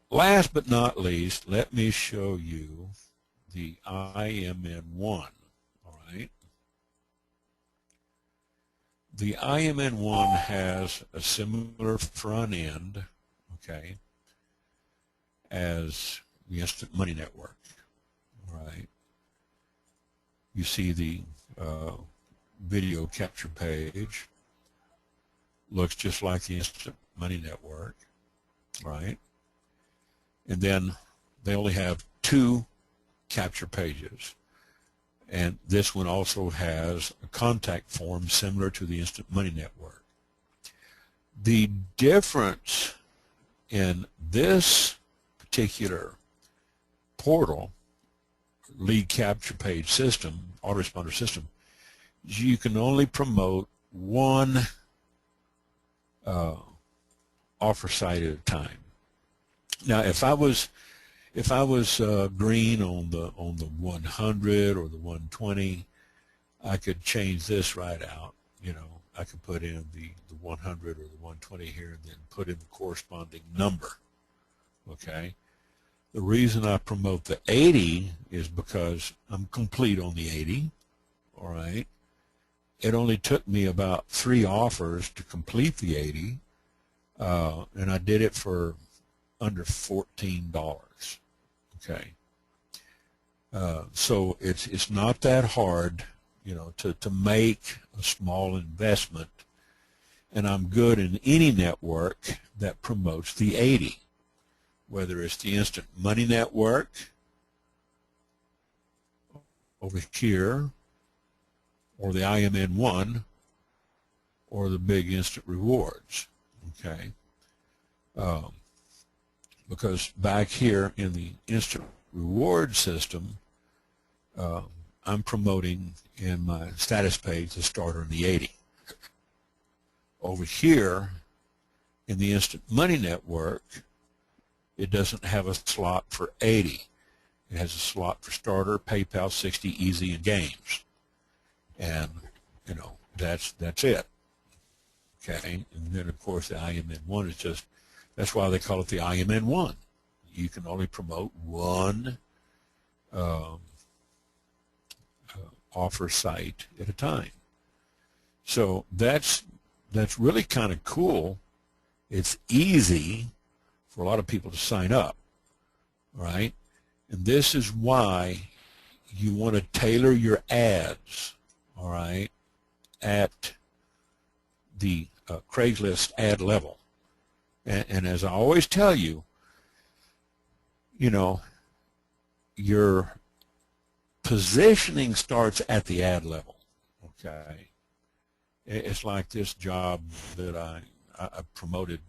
last but not least, let me show you the IMN1, all right? The IMN1 has a similar front end, okay, as the Instant Money Network, all right? You see the video capture page, looks just like the Instant Money Network, right? And then they only have 2 capture pages. And this one also has a contact form similar to the Instant Money Network. The difference in this particular portal, lead capture page system, autoresponder system, is you can only promote 1 offer site at a time. Now, if I was green on the 100 or the 120, I could change this right out. You know, I could put in the 100 or the 120 here, and then put in the corresponding number. Okay. The reason I promote the 80 is because I'm complete on the 80. All right. It only took me about 3 offers to complete the 80, and I did it for under $14. Okay. So it's not that hard, you know, to make a small investment, and I'm good in any network that promotes the 80, whether it's the Instant Money Network over here, or the IMN1, or the big Instant Rewards, okay? Because back here in the Instant Reward system, I'm promoting in my status page the starter and the 80. Over here in the Instant Money Network, it doesn't have a slot for 80. It has a slot for starter, PayPal, 60, Easy, and Games. And, you know, that's it. Okay, and then of course the IMN1 is just, that's why they call it the IMN1. You can only promote 1 offer site at a time. So that's really kind of cool. It's easy for a lot of people to sign up. all right? And this is why you want to tailor your ads, all right, at the Craigslist ad level. And as I always tell you, you know, your positioning starts at the ad level, okay? It's like this job that I promoted,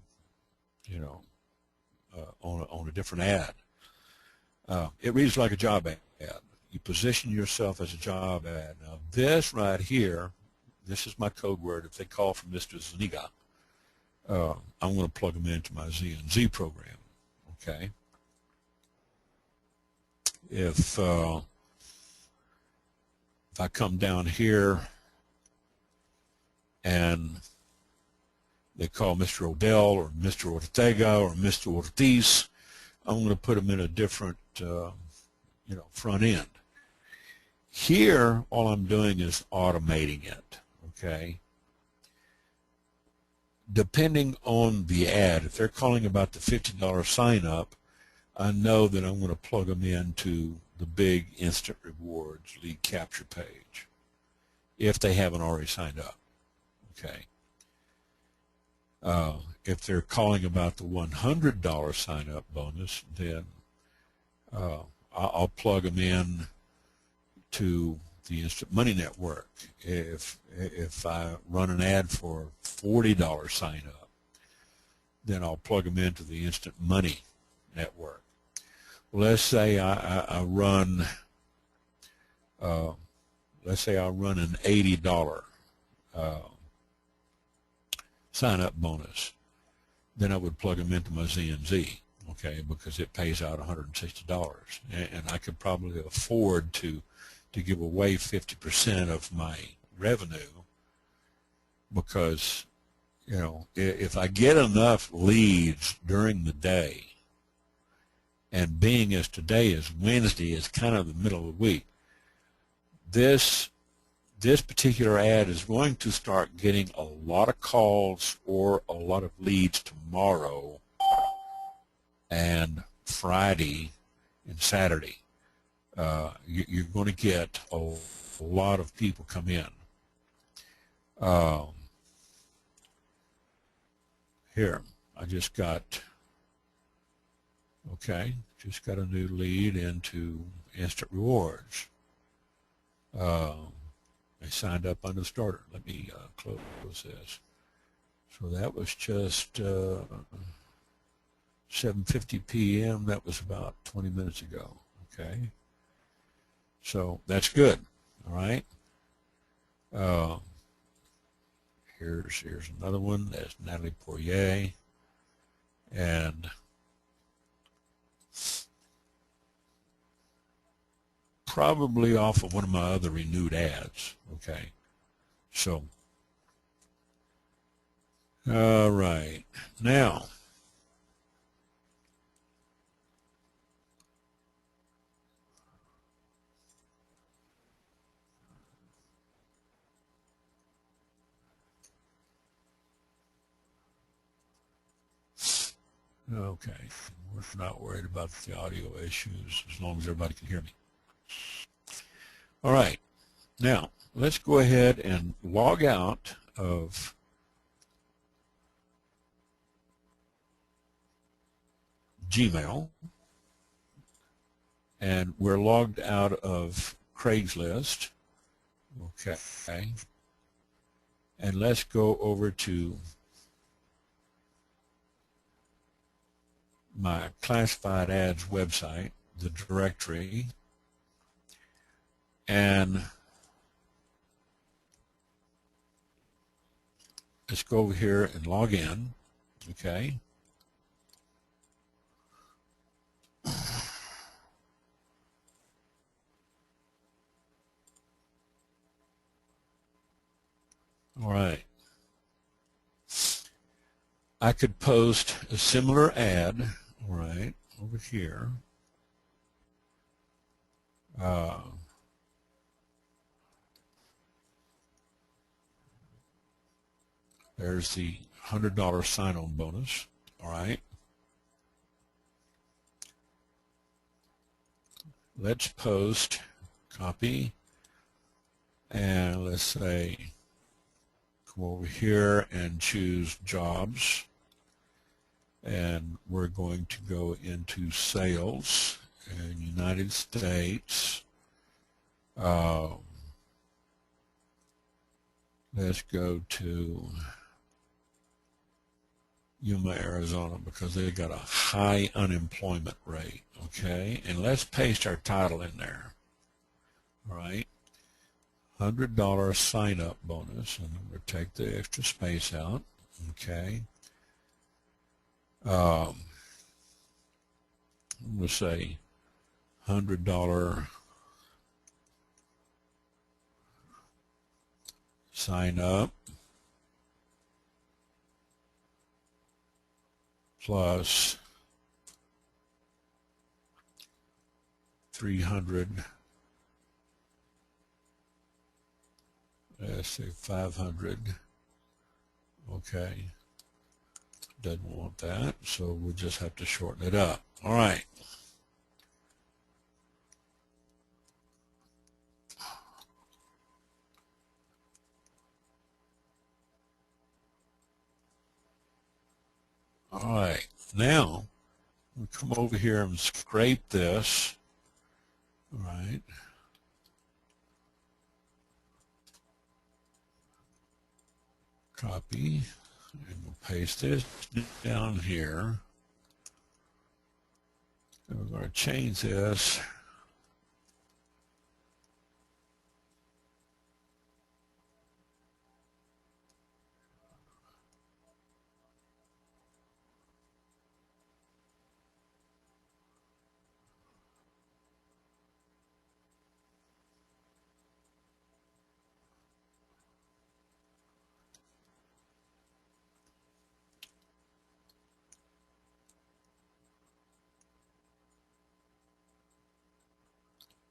you know, on a different ad. It reads like a job ad. You position yourself as a job ad. Now this right here, this is my code word. If they call from Mr. Zuniga, I'm going to plug them into my Z&Z program, okay? If I come down here and they call Mr. Odell or Mr. Ortega or Mr. Ortiz, I'm going to put them in a different, you know, front end. Here, all I'm doing is automating it, okay? Depending on the ad, if they're calling about the $50 sign-up, I know that I'm going to plug them into the big instant rewards lead capture page if they haven't already signed up, okay? If they're calling about the $100 sign-up bonus, then I'll plug them in to the Instant Money Network. If I run an ad for $40 sign-up, then I'll plug them into the Instant Money Network. Well, let's say I run an $80 sign-up bonus. Then I would plug them into my Z&Z, okay, because it pays out $160, and I could probably afford to give away 50% of my revenue, because, you know, if I get enough leads during the day, and being as today is Wednesday, is kind of the middle of the week, this particular ad is going to start getting a lot of calls or a lot of leads tomorrow and Friday and Saturday. You're going to get a lot of people come in. Here, I just got a new lead into Instant Rewards. They signed up under the starter. Let me close this. So that was just 7:50 p.m. That was about 20 minutes ago. Okay. So that's good. All right. Here's another one. That's Natalie Poirier, and probably off of one of my other renewed ads. Okay. So, all right. Now, okay, we're not worried about the audio issues as long as everybody can hear me. All right, now let's go ahead and log out of Gmail, and we're logged out of Craigslist. Okay, and let's go over to my classified ads website, the directory, and let's go over here and log in. Okay. All right. I could post a similar ad, all right, over here. There's the $100 sign-on bonus, all right. let's post, copy, and let's say come over here and choose jobs, and we're going to go into sales in United States. Let's go to Yuma, Arizona, because they've got a high unemployment rate, okay? And let's paste our title in there, all right? $100 sign-up bonus, and I'm going to take the extra space out, okay? I'm going to say $100 sign up plus 300, let's say 500, okay, doesn't want that, so we'll just have to shorten it up. All right. All right, now we'll come over here and scrape this. All right. Copy, and we'll paste this down here. And we're going to change this.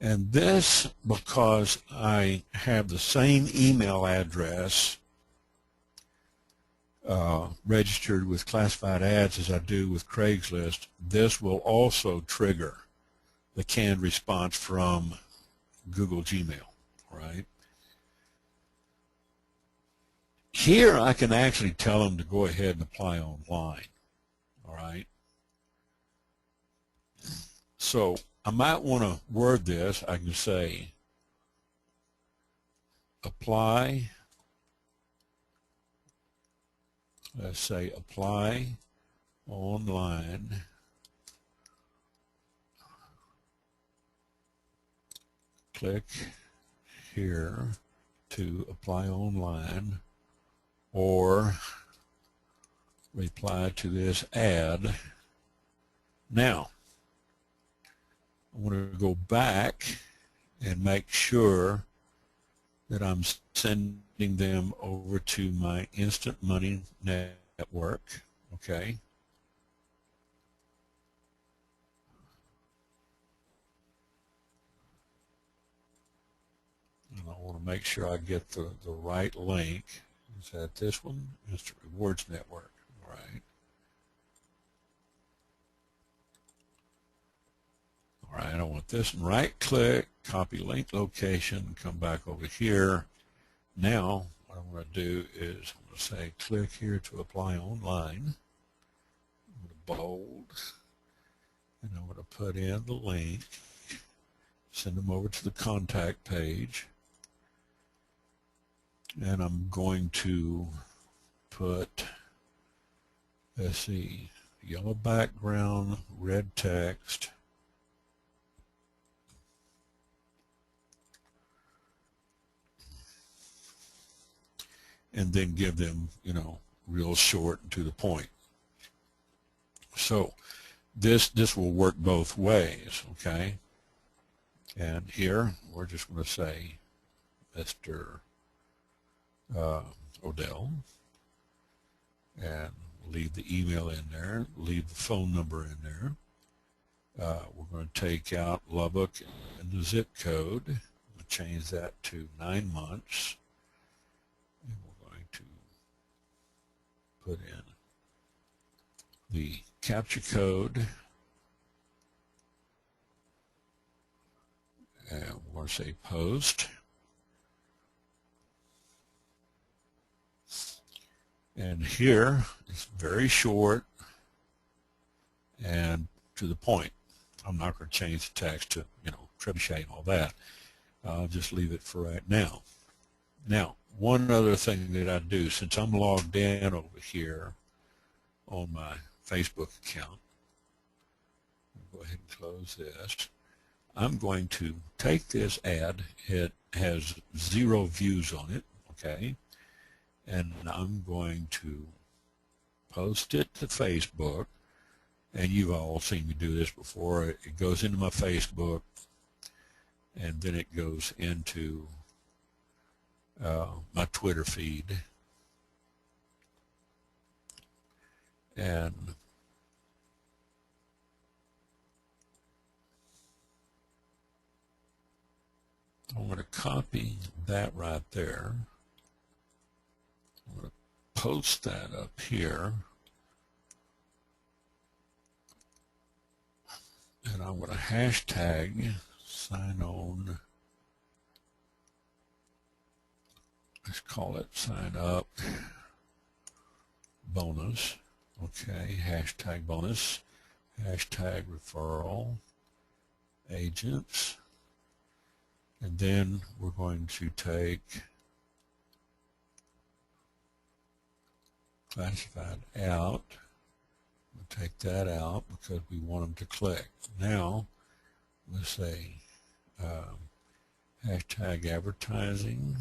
And this, because I have the same email address registered with classified ads as I do with Craigslist, this will also trigger the canned response from Google Gmail, right? Here I can actually tell them to go ahead and apply online, all right? So I might want to word this. I can say apply, let's say apply online click here to apply online, or reply to this ad. Now I want to go back and make sure that I'm sending them over to my Instant Money network, okay? And I want to make sure I get the right link. Is that this one? Instant Rewards Network, all right? All right, I want this one. Right click, copy link location, come back over here. Now, what I'm going to do is I'm going to say click here to apply online. I'm going to bold, and I'm going to put in the link, send them over to the contact page, and I'm going to put, let's see, yellow background, red text, and then give them, you know, real short and to the point. So this will work both ways, okay? And here we're just going to say Mr. Odell, and leave the email in there, leave the phone number in there. We're going to take out Lubbock and the zip code. We'll change that to 9 months. And we're going to put in the captcha code. going to say post. And here it's very short and to the point. I'm not going to change the text to, trebuchet and all that. I'll just leave it for right now. Now, one other thing that I do, since I'm logged in over here on my Facebook account, I'll go ahead and close this. I'm going to take this ad. It has 0 views on it, okay? And I'm going to post it to Facebook. And you've all seen me do this before. It goes into my Facebook, and then it goes into my Twitter feed. And I'm going to copy that right there. I'm going to post that up here. And I'm going to hashtag sign on. Let's call it sign up bonus. Okay, hashtag bonus, hashtag referral agents. And then we're going to take classified out. We'll take that out because we want them to click. Now, let's say hashtag advertising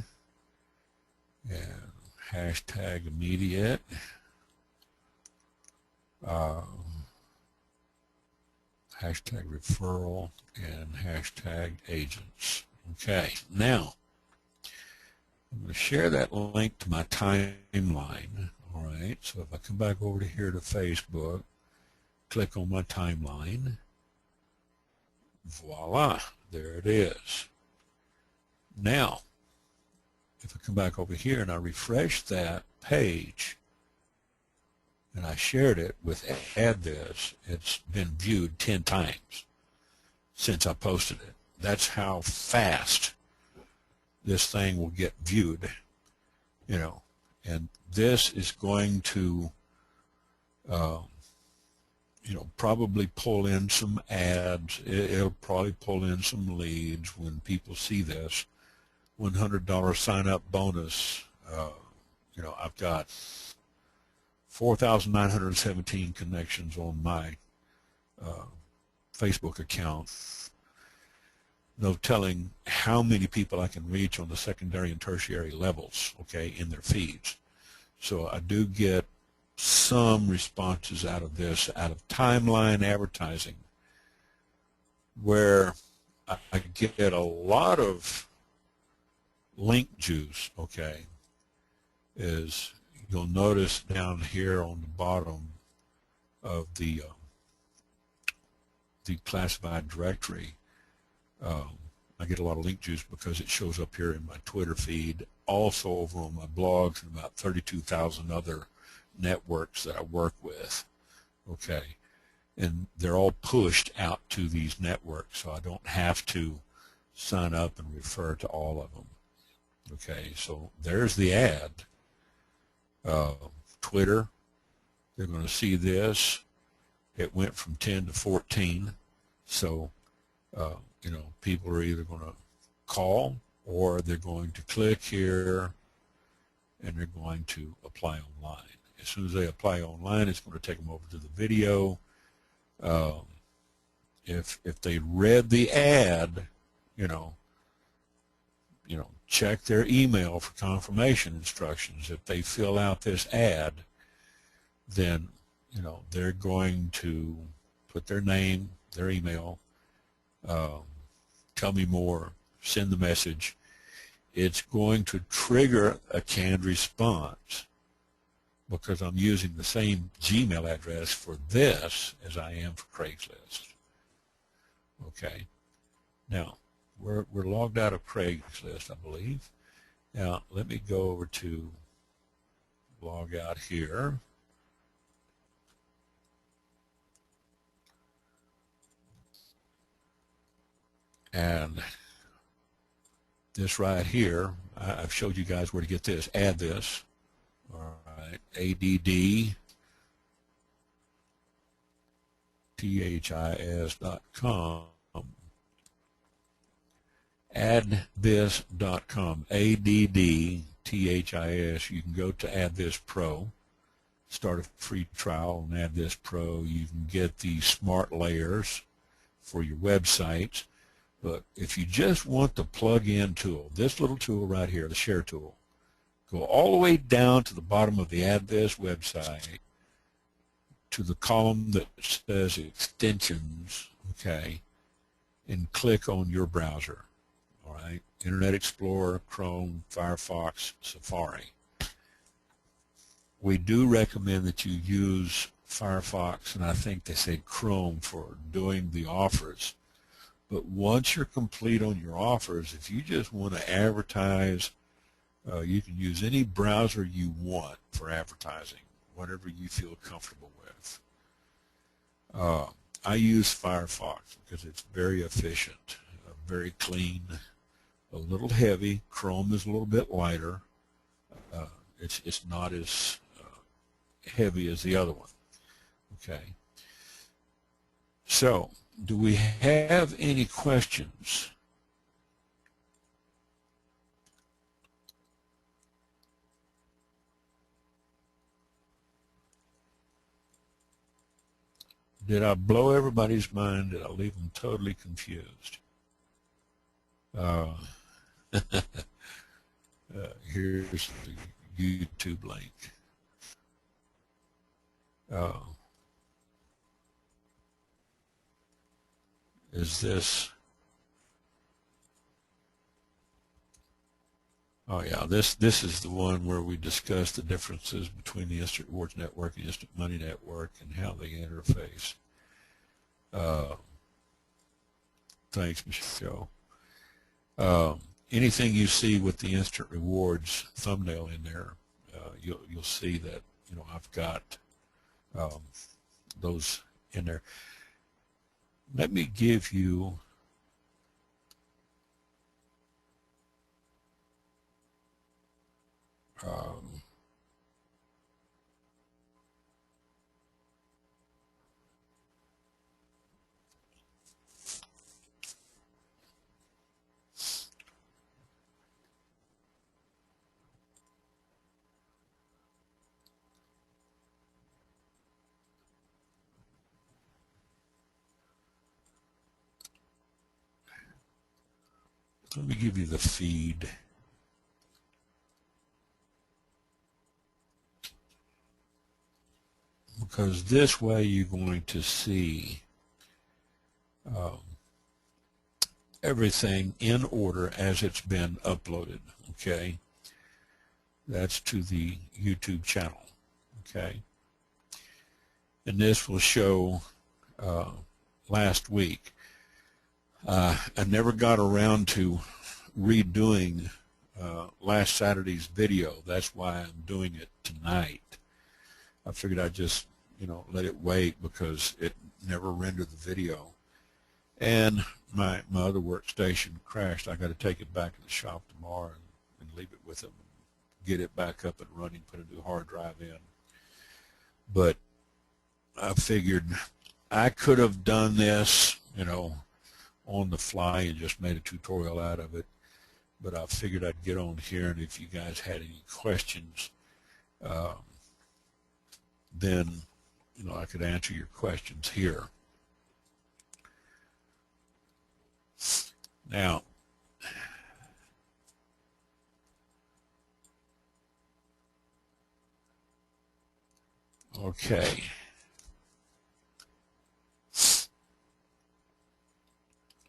and hashtag immediate. Hashtag referral and hashtag agents. Okay, now I'm going to share that link to my timeline. All right, so if I come back over to here to Facebook, click on my timeline, voila, there it is. Now, if I come back over here and I refresh that page, and I shared it with add this, it's been viewed 10 times since I posted it. That's how fast this thing will get viewed, and this is going to, probably pull in some ads. It'll probably pull in some leads when people see this. $100 sign-up bonus. I've got 4,917 connections on my Facebook account. No telling how many people I can reach on the secondary and tertiary levels, okay, in their feeds. So I do get some responses out of this, out of timeline advertising, where I get a lot of link juice, okay, is you'll notice down here on the bottom of the classified directory, I get a lot of link juice because it shows up here in my Twitter feed, also over on my blogs and about 32,000 other networks that I work with, okay, and they're all pushed out to these networks, so I don't have to sign up and refer to all of them. Okay, so there's the ad. Twitter, they're going to see this. It went from 10 to 14, so people are either going to call or they're going to click here and they're going to apply online. As soon as they apply online, it's going to take them over to the video. If they read the ad, check their email for confirmation instructions. If they fill out this ad, then they're going to put their name, their email, tell me more, send the message. It's going to trigger a canned response because I'm using the same Gmail address for this as I am for Craigslist. Okay. Now, we're logged out of Craigslist, I believe. Now, let me go over to log out here. And this right here, I've showed you guys where to get this. Add this. All right, addthis.com. Addthis.com. ADDTHIS. You can go to Add This Pro. Start a free trial on Add This Pro. You can get the smart layers for your websites. But if you just want the plug-in tool, this little tool right here, the share tool, go all the way down to the bottom of the Add This website to the column that says extensions, okay, and click on your browser, all right, Internet Explorer, Chrome, Firefox, Safari. We do recommend that you use Firefox, and I think they said Chrome for doing the offers. But once you're complete on your offers, if you just want to advertise, you can use any browser you want for advertising, whatever you feel comfortable with. I use Firefox because it's very efficient, very clean, a little heavy. Chrome is a little bit lighter. It's not as heavy as the other one. Okay. So, do we have any questions? Did I blow everybody's mind? Did I leave them totally confused? Here's the YouTube link. Is this? Oh yeah, this is the one where we discuss the differences between the Instant Rewards Network and Instant Money Network and how they interface. Thanks, Michelle. Anything you see with the Instant Rewards thumbnail in there, you'll see that I've got those in there. Let me give you let me give you the feed. Because this way you're going to see everything in order as it's been uploaded, okay? That's to the YouTube channel, okay? And this will show last week. I never got around to redoing last Saturday's video. That's why I'm doing it tonight. I figured I'd just, let it wait because it never rendered the video. And my other workstation crashed. I got to take it back to the shop tomorrow and leave it with them and get it back up and running, put a new hard drive in. But I figured I could have done this, on the fly and just made a tutorial out of it. But I figured I'd get on here, and if you guys had any questions, then I could answer your questions here. Now, okay.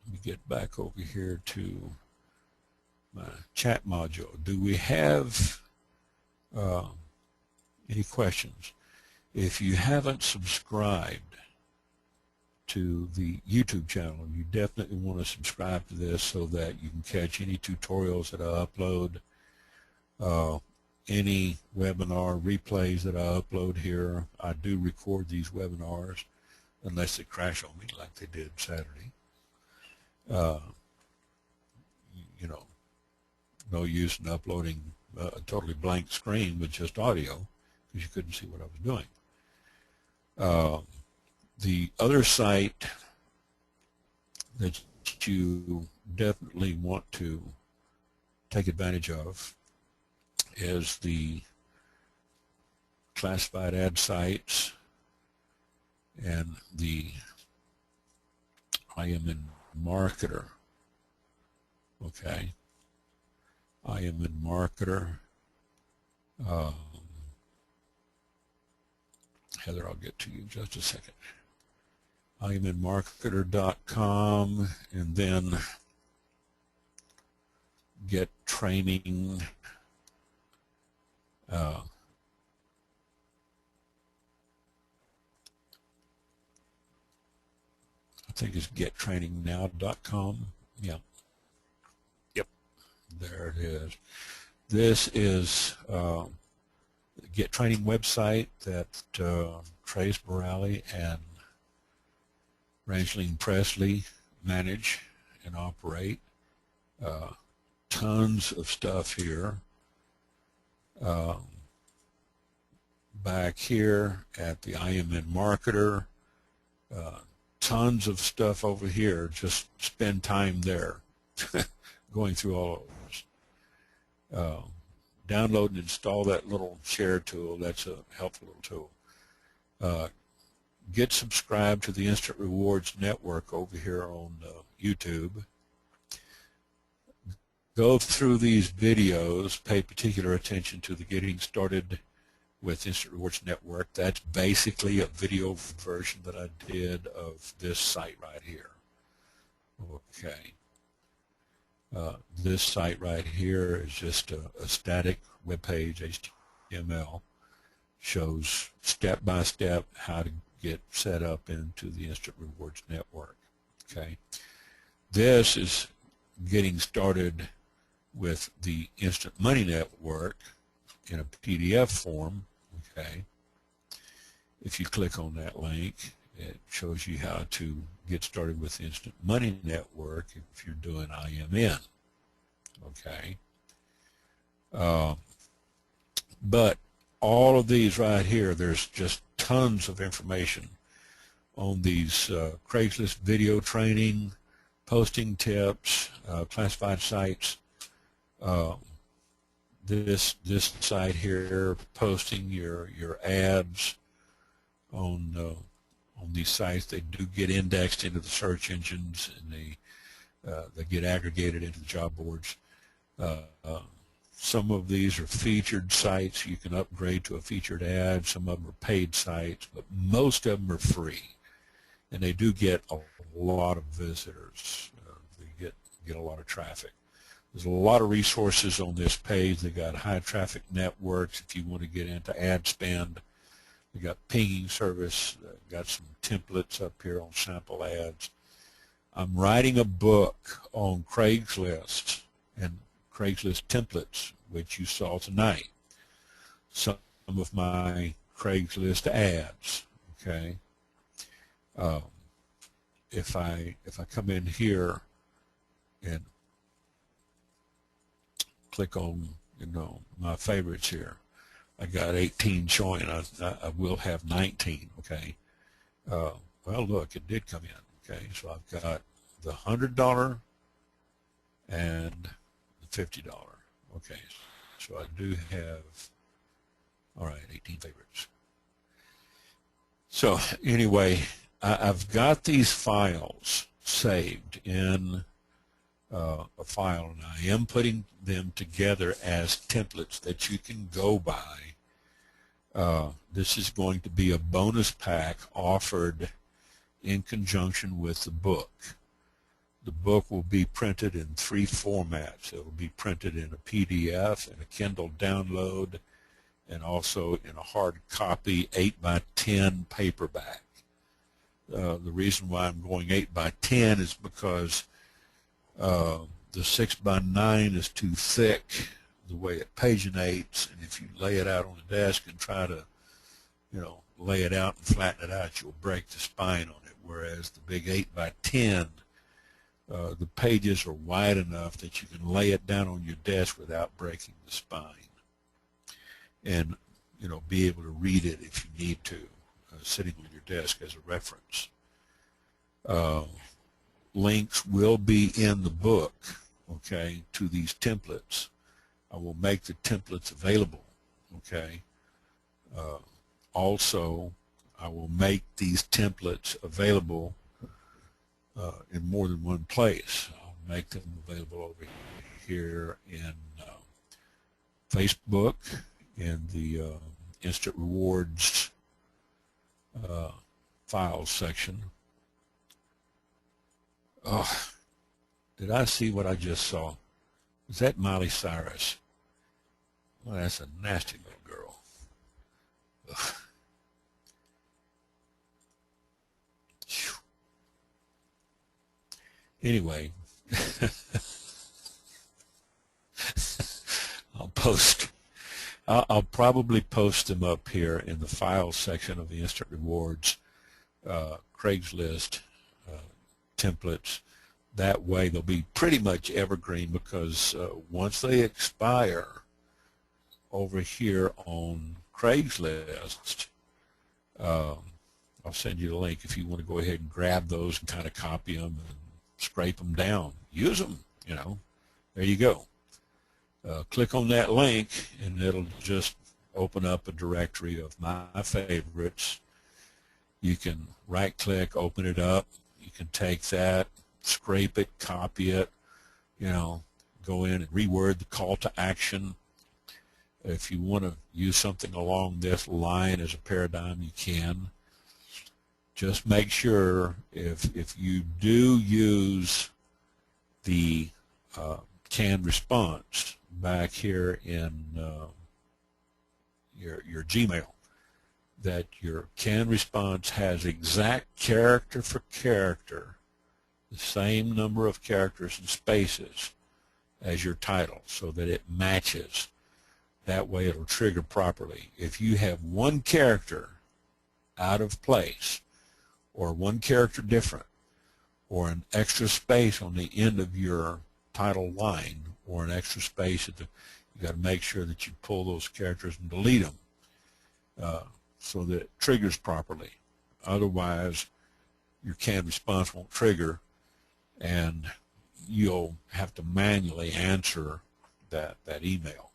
Let me get back over here to my chat module. Do we have any questions? If you haven't subscribed to the YouTube channel, you definitely want to subscribe to this so that you can catch any tutorials that I upload, any webinar replays that I upload here. I do record these webinars unless they crash on me like they did Saturday. No use in uploading a totally blank screen with just audio because you couldn't see what I was doing. The other site that you definitely want to take advantage of is the classified ad sites and the IRN Marketer. Okay, IRN Marketer. Heather, I'll get to you in just a second. IRNmarketer.com, and then get training. I think it's gettrainingnow.com. Yeah. Yep. There it is. This is the Get Training website that Trace Borelli and Rangeline Presley manage and operate. Tons of stuff here. Back here at the IRN Marketer, tons of stuff over here. Just spend time there going through all of those. Download and install that little share tool. That's a helpful little tool. Get subscribed to the Instant Rewards Network over here on YouTube. Go through these videos, pay particular attention to the Getting Started with Instant Rewards Network. That's basically a video version that I did of this site right here. Okay. This site right here is just a static web page, HTML. Shows step-by-step how to get set up into the Instant Rewards Network. Okay. This is getting started with the Instant Money Network in a PDF form. Okay. If you click on that link, it shows you how to get started with the Instant Money Network if you're doing IMN. Okay. But all of these right here, there's just tons of information on these Craigslist video training, posting tips, classified sites. This site here, posting your ads on these sites. They do get indexed into the search engines, and they get aggregated into the job boards. Some of these are featured sites. You can upgrade to a featured ad. Some of them are paid sites, but most of them are free, and they do get a lot of visitors. They get a lot of traffic. There's a lot of resources on this page. They got high traffic networks if you want to get into ad spend. They got pinging service. Got some templates up here on sample ads. I'm writing a book on Craigslist and Craigslist templates, which you saw tonight. Some of my Craigslist ads. Okay. If I come in here and click on, my favorites here, I got 18 showing. I will have 19. Okay. Well, look, it did come in. Okay, so I've got the $100 and the $50. Okay, so I do have, all right, 18 favorites. So anyway, I've got these files saved in a file, and I am putting them together as templates that you can go by. This is going to be a bonus pack offered in conjunction with the book. The book will be printed in 3 formats. It will be printed in a PDF, and a Kindle download, and also in a hard copy 8x10 paperback. The reason why I'm going 8x10 is because the 6x9 is too thick the way it paginates, and if you lay it out on the desk and try to, lay it out and flatten it out, you'll break the spine on it. Whereas the big 8x10 the pages are wide enough that you can lay it down on your desk without breaking the spine, and be able to read it if you need to, sitting on your desk as a reference. Links will be in the book, okay, to these templates. I will make the templates available, okay. Also, I will make these templates available in more than one place. I'll make them available over here in Facebook, in the Instant Rewards files section. Oh, did I see what I just saw? Is that Miley Cyrus? Well, that's a nasty little girl. Ugh. Anyway, I'll probably post them up here in the files section of the Instant Rewards Craigslist templates. That way they'll be pretty much evergreen, because once they expire over here on Craigslist, I'll send you the link if you want to go ahead and grab those and kind of copy them and scrape them down. Use them, there you go. Click on that link and it'll just open up a directory of my favorites. You can right click, open it up. You can take that, scrape it, copy it, go in and reword the call to action. If you want to use something along this line as a paradigm, you can. Just make sure if you do use the canned response back here in your Gmail, that your canned response has exact character for character, the same number of characters and spaces as your title, so that it matches. That way it'll trigger properly. If you have one character out of place, or one character different, or an extra space on the end of your title line, or an extra space at the, you got to make sure that you pull those characters and delete them so that it triggers properly. Otherwise, your canned response won't trigger, and you'll have to manually answer that email.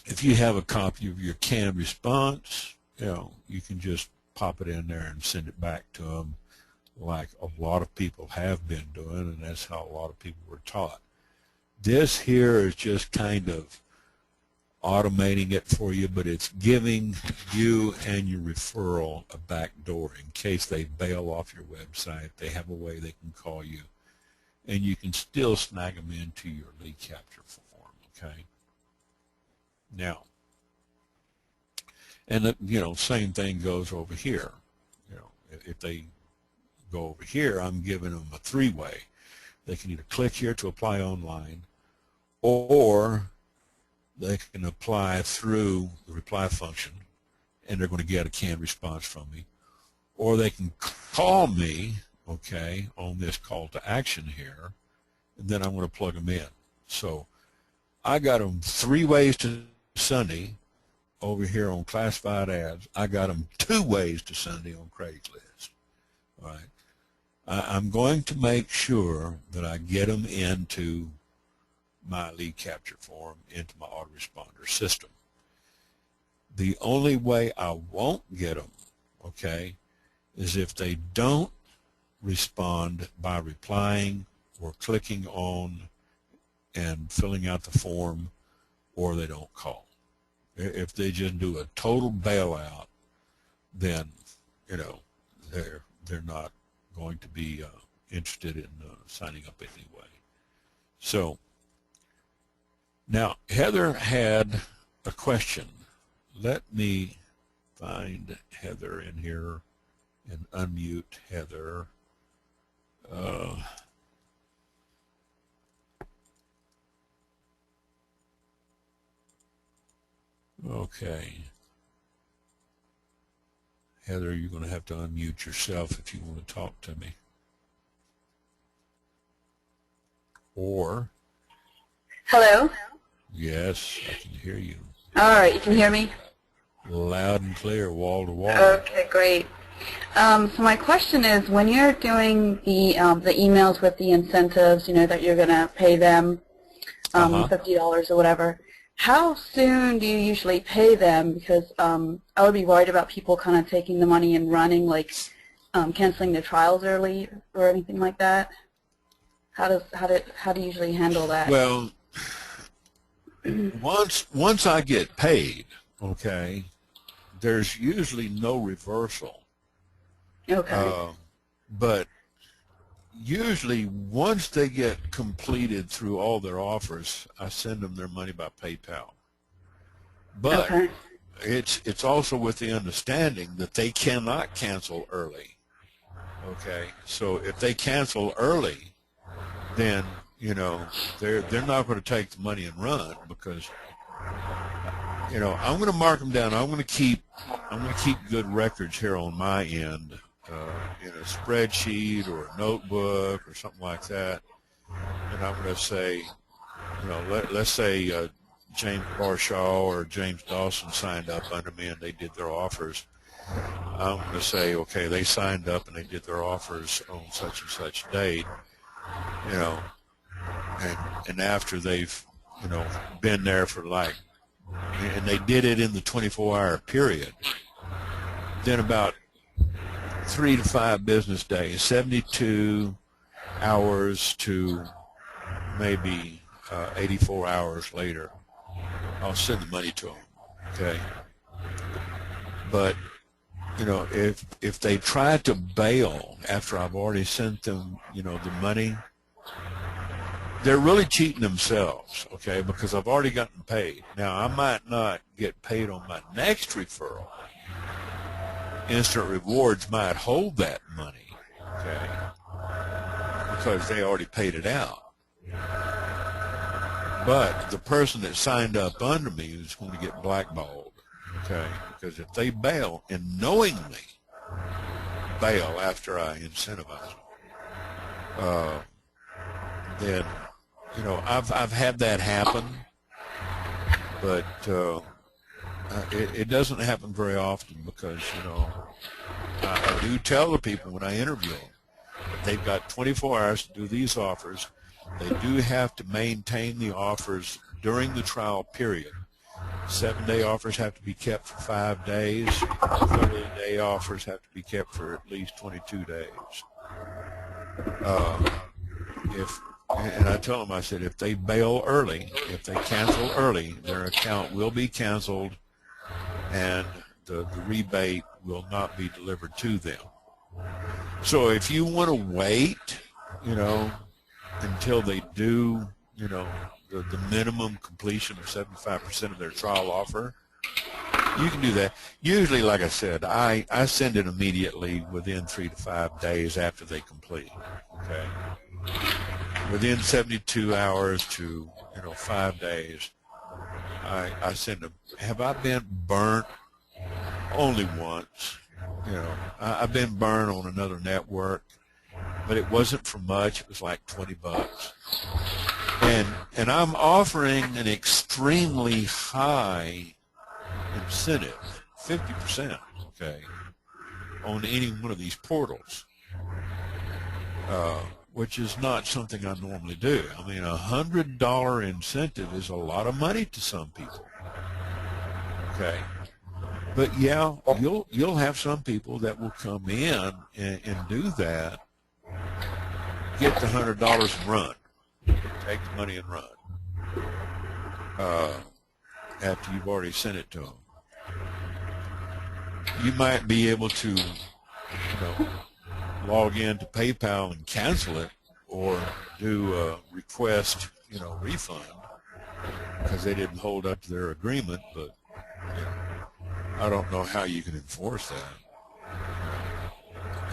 If you have a copy of your canned response, you can just pop it in there and send it back to them, like a lot of people have been doing, and that's how a lot of people were taught. This here is just kind of automating it for you, but it's giving you and your referral a back door in case they bail off your website. They have a way they can call you, and you can still snag them into your lead capture form, okay? Now, and the same thing goes over here. If they go over here, I'm giving them a three-way. They can either click here to apply online, or they can apply through the reply function, and they're going to get a canned response from me, or they can call me, okay, on this call to action here, and then I'm going to plug them in. So I got them three ways to Sunday over here on classified ads. I got them two ways to Sunday on Craigslist. All right. I'm going to make sure that I get them into my lead capture form, into my autoresponder system. The only way I won't get them, okay, is if they don't respond by replying or clicking on and filling out the form, or they don't call. If they just do a total bailout, then they're not going to be interested in signing up anyway. So now Heather had a question. Let me find Heather in here and unmute Heather. Okay. Heather, you're going to have to unmute yourself if you want to talk to me. Or... Hello? Yes, I can hear you. All right, you can hear me? Loud and clear, wall to wall. Okay, great. So my question is, when you're doing the emails with the incentives, you know, that you're going to pay them $50 or whatever, how soon do you usually pay them? Because I would be worried about people kind of taking the money and running, like canceling their trials early or anything like that. How do you usually handle that? Well, once I get paid, okay, there's usually no reversal. Okay. But usually once they get completed through all their offers, I send them their money by PayPal. But okay. it's also with the understanding that they cannot cancel early. Okay, so if they cancel early, then you know they're not going to take the money and run, because you know I'm going to mark them down. I'm going to keep good records here on my end, in a spreadsheet or a notebook or something like that. And I'm going to say, you know, let's say James Barshaw or James Dawson signed up under me and they did their offers. I'm going to say, okay, they signed up and they did their offers on such and such date, you know, and after they've, you know, been there for like, and they did it in the 24-hour period, then about 3 to 5 business days, 72 hours to maybe 84 hours later, I'll send the money to them, okay? But you know, if they try to bail after I've already sent them, you know, the money, they're really cheating themselves, okay, because I've already gotten paid. Now, I might not get paid on my next referral. Instant Rewards might hold that money, okay, because they already paid it out. But the person that signed up under me is going to get blackballed, okay, because if they bail and knowingly bail after I incentivize them, then, you know, I've had that happen, but it doesn't happen very often, because, you know, I do tell the people when I interview them that they've got 24 hours to do these offers. They do have to maintain the offers during the trial period. 7-day offers have to be kept for 5 days. 30-day offers have to be kept for at least 22 days. And I tell them, I said, if they bail early, if they cancel early, their account will be canceled and the rebate will not be delivered to them. So if you want to wait, you know, until they do, you know, the minimum completion of 75% of their trial offer, you can do that. Usually, like I said, I send it immediately within 3 to 5 days after they complete, okay? Within 72 hours to, you know, 5 days, I send them. Have I been burnt? Only once. You know, I've been burned on another network, but it wasn't for much. It was like $20. And I'm offering an extremely high incentive, 50%, okay, on any one of these portals, which is not something I normally do. I mean, $100 incentive is a lot of money to some people, okay? But yeah, you'll have some people that will come in and do that, get the $100 and run, take the money and run, after you've already sent it to them. You might be able to, you know, log in to PayPal and cancel it, or do a request, you know, refund, because they didn't hold up to their agreement. But you know, I don't know how you can enforce that.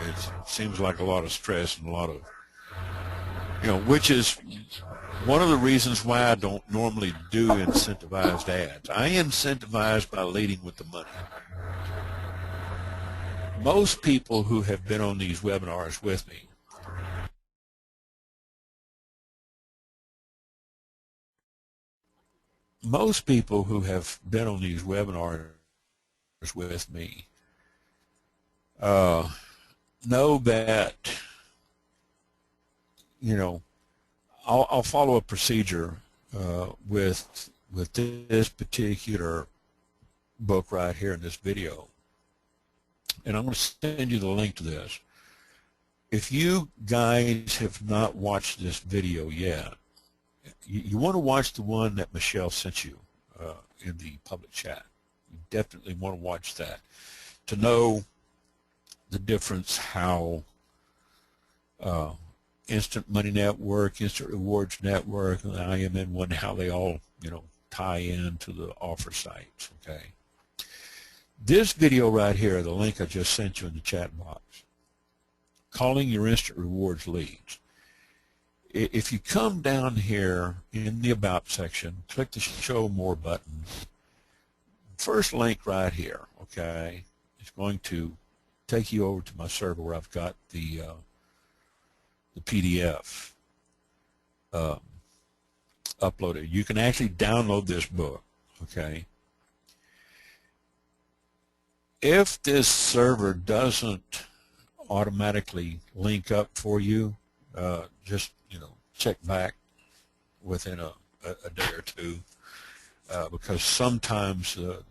It seems like a lot of stress and a lot of, you know, which is one of the reasons why I don't normally do incentivized ads. I incentivize by leading with the money. most people who have been on these webinars with me with me know that, you know, I'll follow a procedure with this particular book right here in this video, and I'm going to send you the link to this. If you guys have not watched this video yet, you want to watch the one that Michelle sent you in the public chat. You definitely want to watch that to know the difference how Instant Money Network, Instant Rewards Network, and the IRN one, how they all, you know, tie into the offer sites, okay? This video right here, the link I just sent you in the chat box, calling your Instant Rewards leads. If you come down here in the About section, click the Show More button, first link right here, okay, is going to take you over to my server where I've got the PDF uploaded. You can actually download this book, okay? If this server doesn't automatically link up for you, just, you know, check back within a day or two, because sometimes the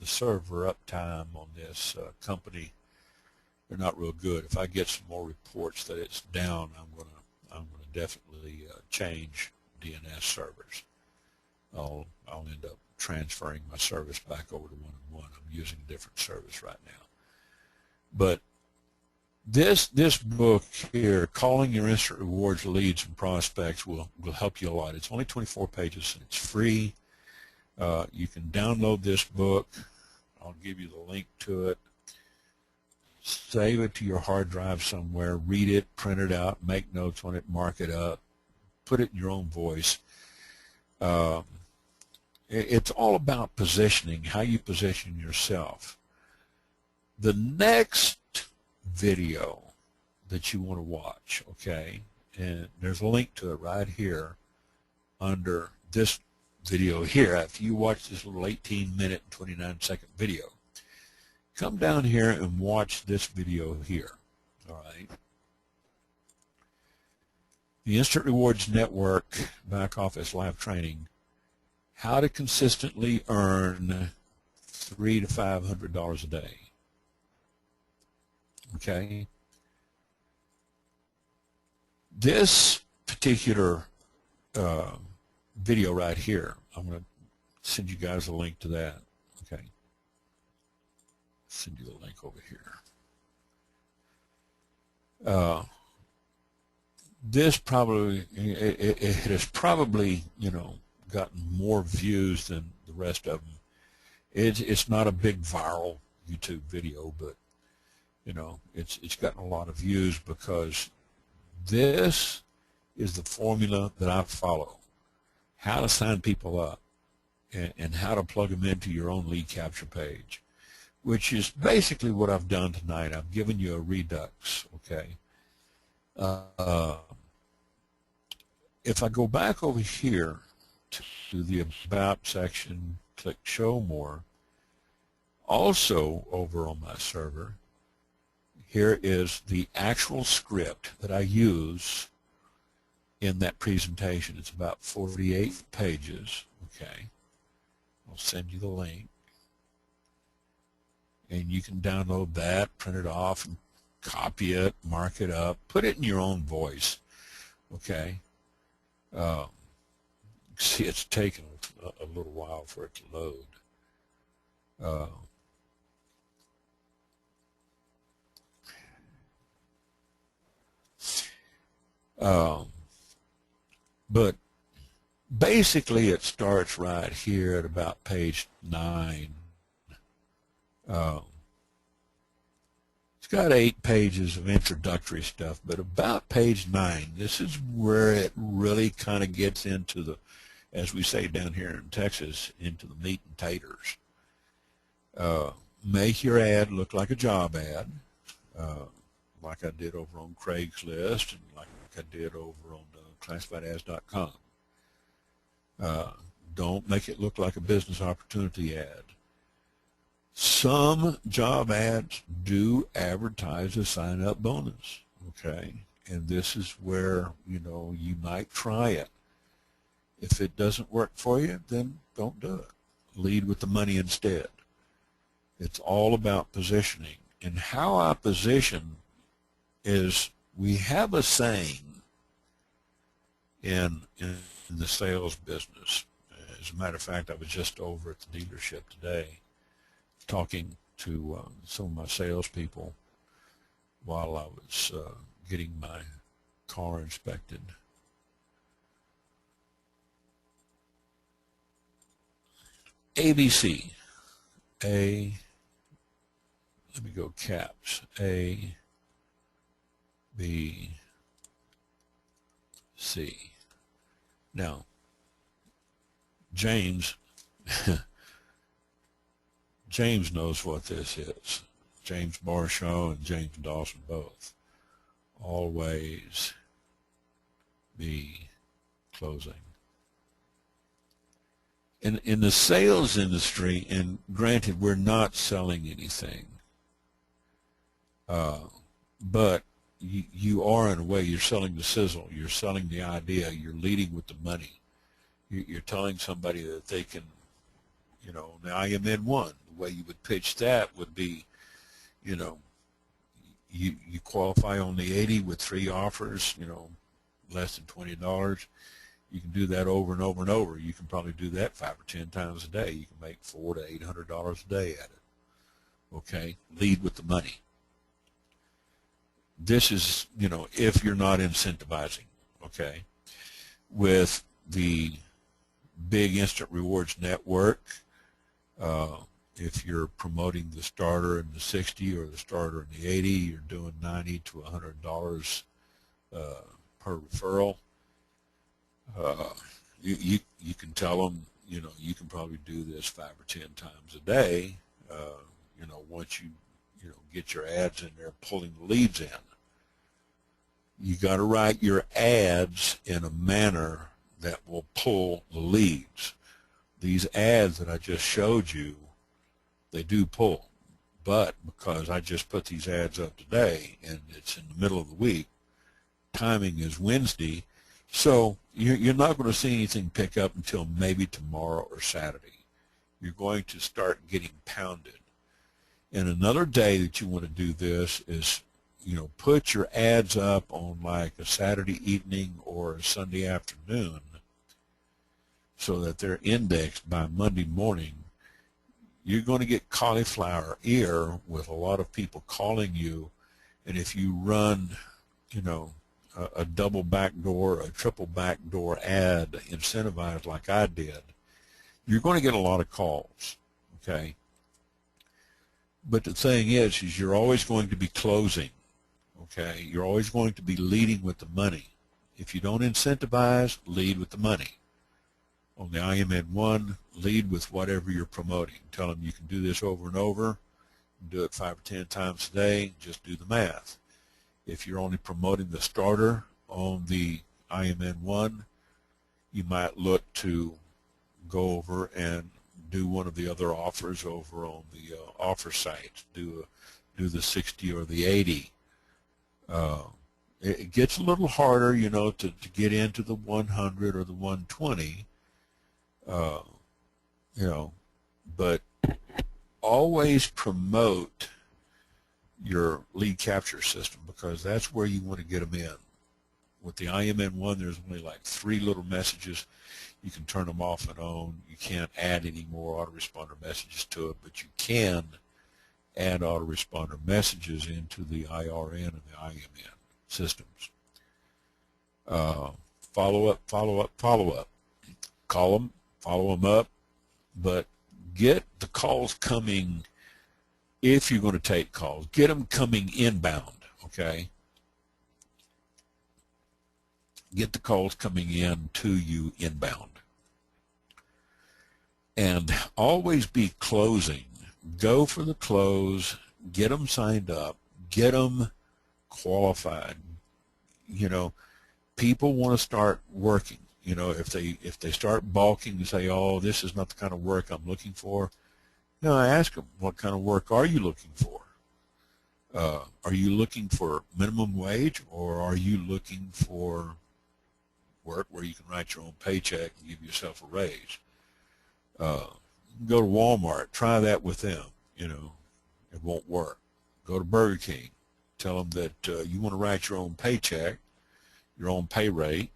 server uptime on this company, they're not real good. If I get some more reports that it's down, I'm gonna definitely change DNS servers. I'll end up transferring my service back over to one-on-one. I'm using a different service right now. But this book here, Calling Your Instant Rewards Leads and Prospects, will help you a lot. It's only 24 pages and it's free. You can download this book. I'll give you the link to it. Save it to your hard drive somewhere, read it, print it out, make notes on it, mark it up, put it in your own voice. It's all about positioning, how you position yourself. The next video that you want to watch, okay, and there's a link to it right here under this video here. After you watch this little 18-minute and 29-second video, come down here and watch this video here, all right? The Instant Rewards Network Back Office Live Training, how to consistently earn $300 to $500 a day, okay? This particular video right here, I'm going to send you guys a link to that, okay? Send you the link over here. This probably, it has probably, you know, gotten more views than the rest of them. It's not a big viral YouTube video, but, you know, it's gotten a lot of views because this is the formula that I follow. How to sign people up and how to plug them into your own lead capture page, which is basically what I've done tonight. I've given you a redux, okay? If I go back over here to the About section, click Show More, also over on my server, here is the actual script that I use in that presentation. It's about 48 pages, okay? I'll send you the link. And you can download that, print it off, and copy it, mark it up, put it in your own voice, okay? See, it's taken a little while for it to load. But basically it starts right here at about page 9. It's got 8 pages of introductory stuff, but about page 9, this is where it really kind of gets into the, as we say down here in Texas, into the meat and taters. Make your ad look like a job ad, like I did over on Craigslist and like I did over on classifiedads.com. Don't make it look like a business opportunity ad. Some job ads do advertise a sign-up bonus, okay? And this is where, you know, you might try it. If it doesn't work for you, then don't do it. Lead with the money instead. It's all about positioning. And how I position is, we have a saying in the sales business. As a matter of fact, I was just over at the dealership today talking to some of my salespeople while I was getting my car inspected. ABC. A, let me go caps. A, B, C. Now, James, James knows what this is. James Barshaw and James Dawson both. Always be closing. In the sales industry, and granted, we're not selling anything, but you are, in a way, you're selling the sizzle, you're selling the idea, you're leading with the money. You're telling somebody that they can, you know, the IMN one, the way you would pitch that would be, you know, you qualify on the 80 with 3 offers, you know, less than $20. You can do that over and over and over. You can probably do that 5 or 10 times a day. You can make $400 to $800 a day at it. Okay, lead with the money. This is, you know, if you're not incentivizing. Okay, with the big instant rewards network, if you're promoting the starter in the 60 or the starter in the 80, you're doing $90 to $100 per referral. You can tell them, you know, you can probably do this 5 or 10 times a day. You know, once you get your ads in there, pulling the leads in. You got to write your ads in a manner that will pull the leads. These ads that I just showed you, they do pull, but because I just put these ads up today and it's in the middle of the week, timing is Wednesday, so you're not going to see anything pick up until maybe tomorrow or Saturday. You're going to start getting pounded. And another day that you want to do this is, you know, put your ads up on like a Saturday evening or a Sunday afternoon so that they're indexed by Monday morning. You're going to get cauliflower ear with a lot of people calling you, and if you run, you know, a double backdoor, a triple backdoor ad incentivized like I did, you're going to get a lot of calls, okay? But the thing is you're always going to be closing, okay? You're always going to be leading with the money. If you don't incentivize, lead with the money. On the IMN1, lead with whatever you're promoting. Tell them you can do this over and over. Do it 5 or 10 times a day. Just do the math. If you're only promoting the starter on the IMN1, you might look to go over and do one of the other offers over on the offer sites. Do the 60 or the 80. It gets a little harder, you know, to get into the 100 or the 120. You know, but always promote your lead capture system, because that's where you want to get them in. With the IMN1, there's only like 3 little messages. You can turn them off and on. You can't add any more autoresponder messages to it, but you can add autoresponder messages into the IRN and the IMN systems. Follow up, follow up, follow up. Call them, follow them up, but get the calls coming. If you're going to take calls, get them coming inbound, okay? Get the calls coming in to you inbound. And always be closing. Go for the close, get them signed up, get them qualified. You know, people want to start working. You know, if they start balking and say, oh, this is not the kind of work I'm looking for, you know, I ask them, what kind of work are you looking for? Are you looking for minimum wage, or are you looking for work where you can write your own paycheck and give yourself a raise? Go to Walmart, try that with them. You know, it won't work. Go to Burger King, tell them that you want to write your own paycheck, your own pay rate,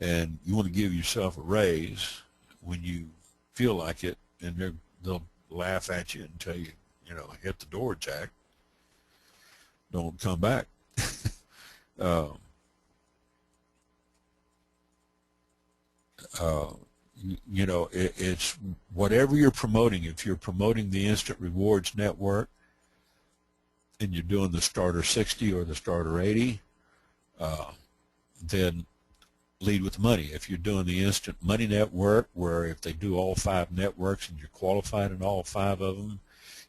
and you want to give yourself a raise when you feel like it, and they'll laugh at you and tell you, you know, hit the door, Jack. Don't come back. You know, it's whatever you're promoting. If you're promoting the Instant Rewards Network and you're doing the Starter 60 or the Starter 80, then lead with money. If you're doing the Instant Money Network, where if they do all 5 networks and you're qualified in all 5 of them,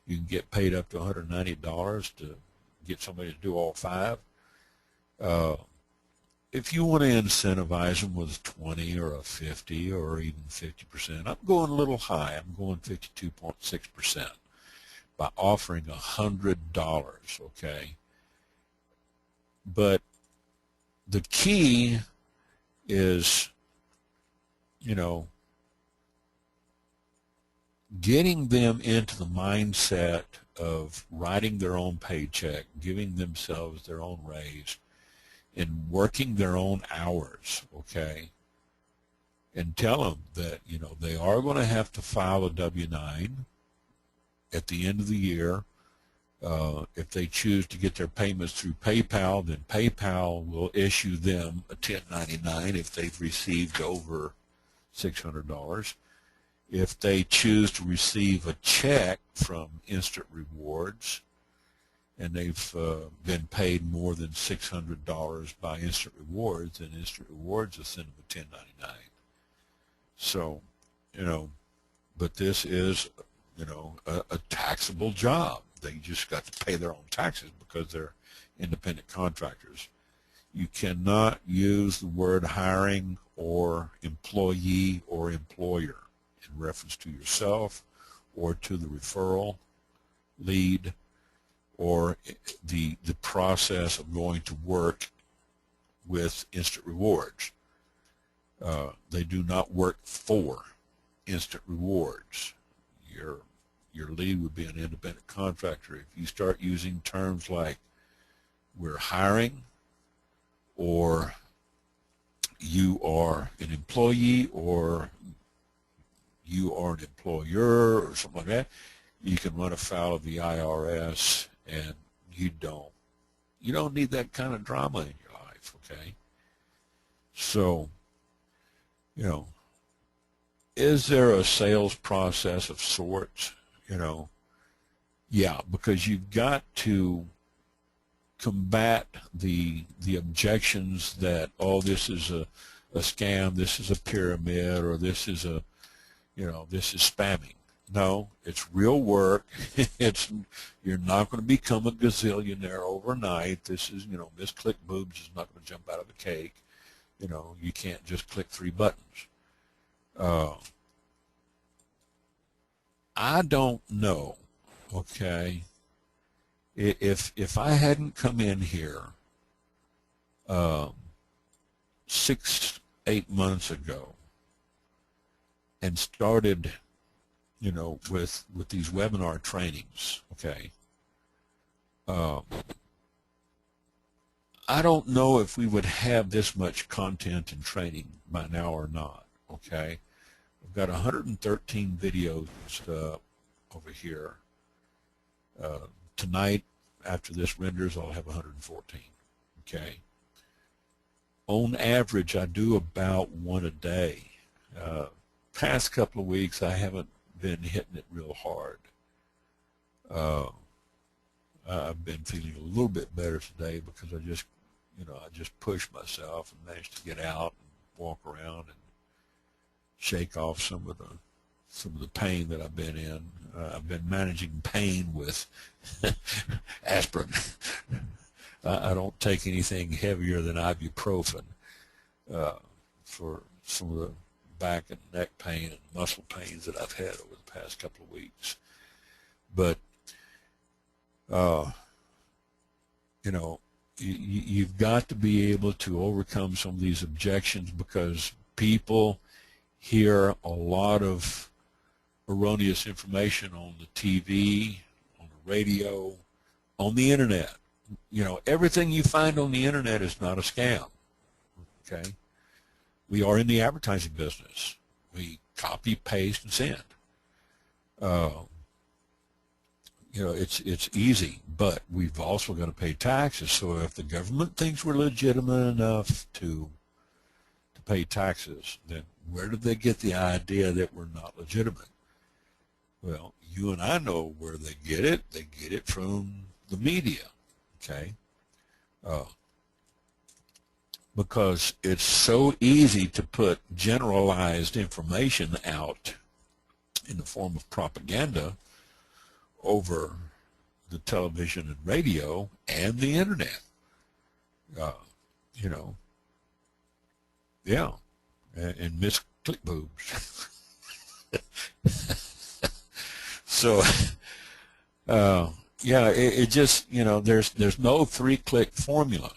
you can get paid up to $190 to get somebody to do all 5. If you want to incentivize them with 20 or a 50 or even 50%, I'm going a little high. I'm going 52.6% by offering $100, okay? But the key is, you know, getting them into the mindset of writing their own paycheck, giving themselves their own raise, and working their own hours, okay? And tell them that, you know, they are going to have to file a W-9 at the end of the year. If they choose to get their payments through PayPal, then PayPal will issue them a 1099 if they've received over $600. If they choose to receive a check from Instant Rewards and they've been paid more than $600 by Instant Rewards, then Instant Rewards will send them a 1099. So, you know, but this is, you know, a taxable job. They just got to pay their own taxes because they're independent contractors. You cannot use the word hiring or employee or employer in reference to yourself or to the referral lead or the process of going to work with Instant Rewards. They do not work for Instant Rewards. Your lead would be an independent contractor. If you start using terms like we're hiring, or you are an employee, or you are an employer, or something like that, you can run afoul of the IRS, and you don't need that kind of drama in your life, okay? So, you know, is there a sales process of sorts? You know, yeah, because you've got to combat the objections that, oh, this is a scam, this is a pyramid, or this is a, you know, this is spamming. No, it's real work. You're not going to become a gazillionaire overnight. This is, you know, Miss Click Boobs is not going to jump out of a cake. You know, you can't just click 3 buttons. I don't know, okay, if I hadn't come in here 6-8 months ago and started, you know, with these webinar trainings, okay, I don't know if we would have this much content and training by now or not, okay? I've got 113 videos over here. Tonight, after this renders, I'll have 114, okay? On average, I do about 1 a day. Past couple of weeks, I haven't been hitting it real hard. I've been feeling a little bit better today because I just, you know, I just pushed myself and managed to get out and walk around and shake off some of the pain that I've been in. I've been managing pain with aspirin. I don't take anything heavier than ibuprofen for some of the back and neck pain and muscle pains that I've had over the past couple of weeks. But you know, you've got to be able to overcome some of these objections, because people hear a lot of erroneous information on the TV, on the radio, on the internet. You know, everything you find on the internet is not a scam. Okay? We are in the advertising business. We copy, paste, and send. You know, it's easy, but we've also got to pay taxes. So if the government thinks we're legitimate enough to pay taxes, then where did they get the idea that we're not legitimate? Well, you and I know where they get it. They get it from the media, okay? Because it's so easy to put generalized information out in the form of propaganda over the television and radio and the internet. You know, yeah, and miss click boobs. So, yeah, it just, you know, there's no 3-click formula.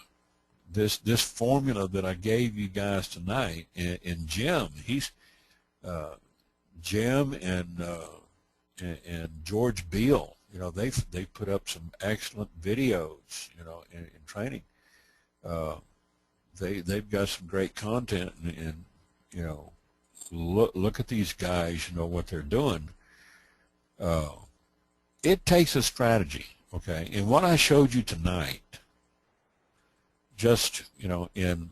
This formula that I gave you guys tonight, and Jim, Jim and George Beale, you know, they put up some excellent videos, you know, in training. They've got some great content, and you know, look at these guys, you know what they're doing. It takes a strategy, okay? And what I showed you tonight, just, you know, in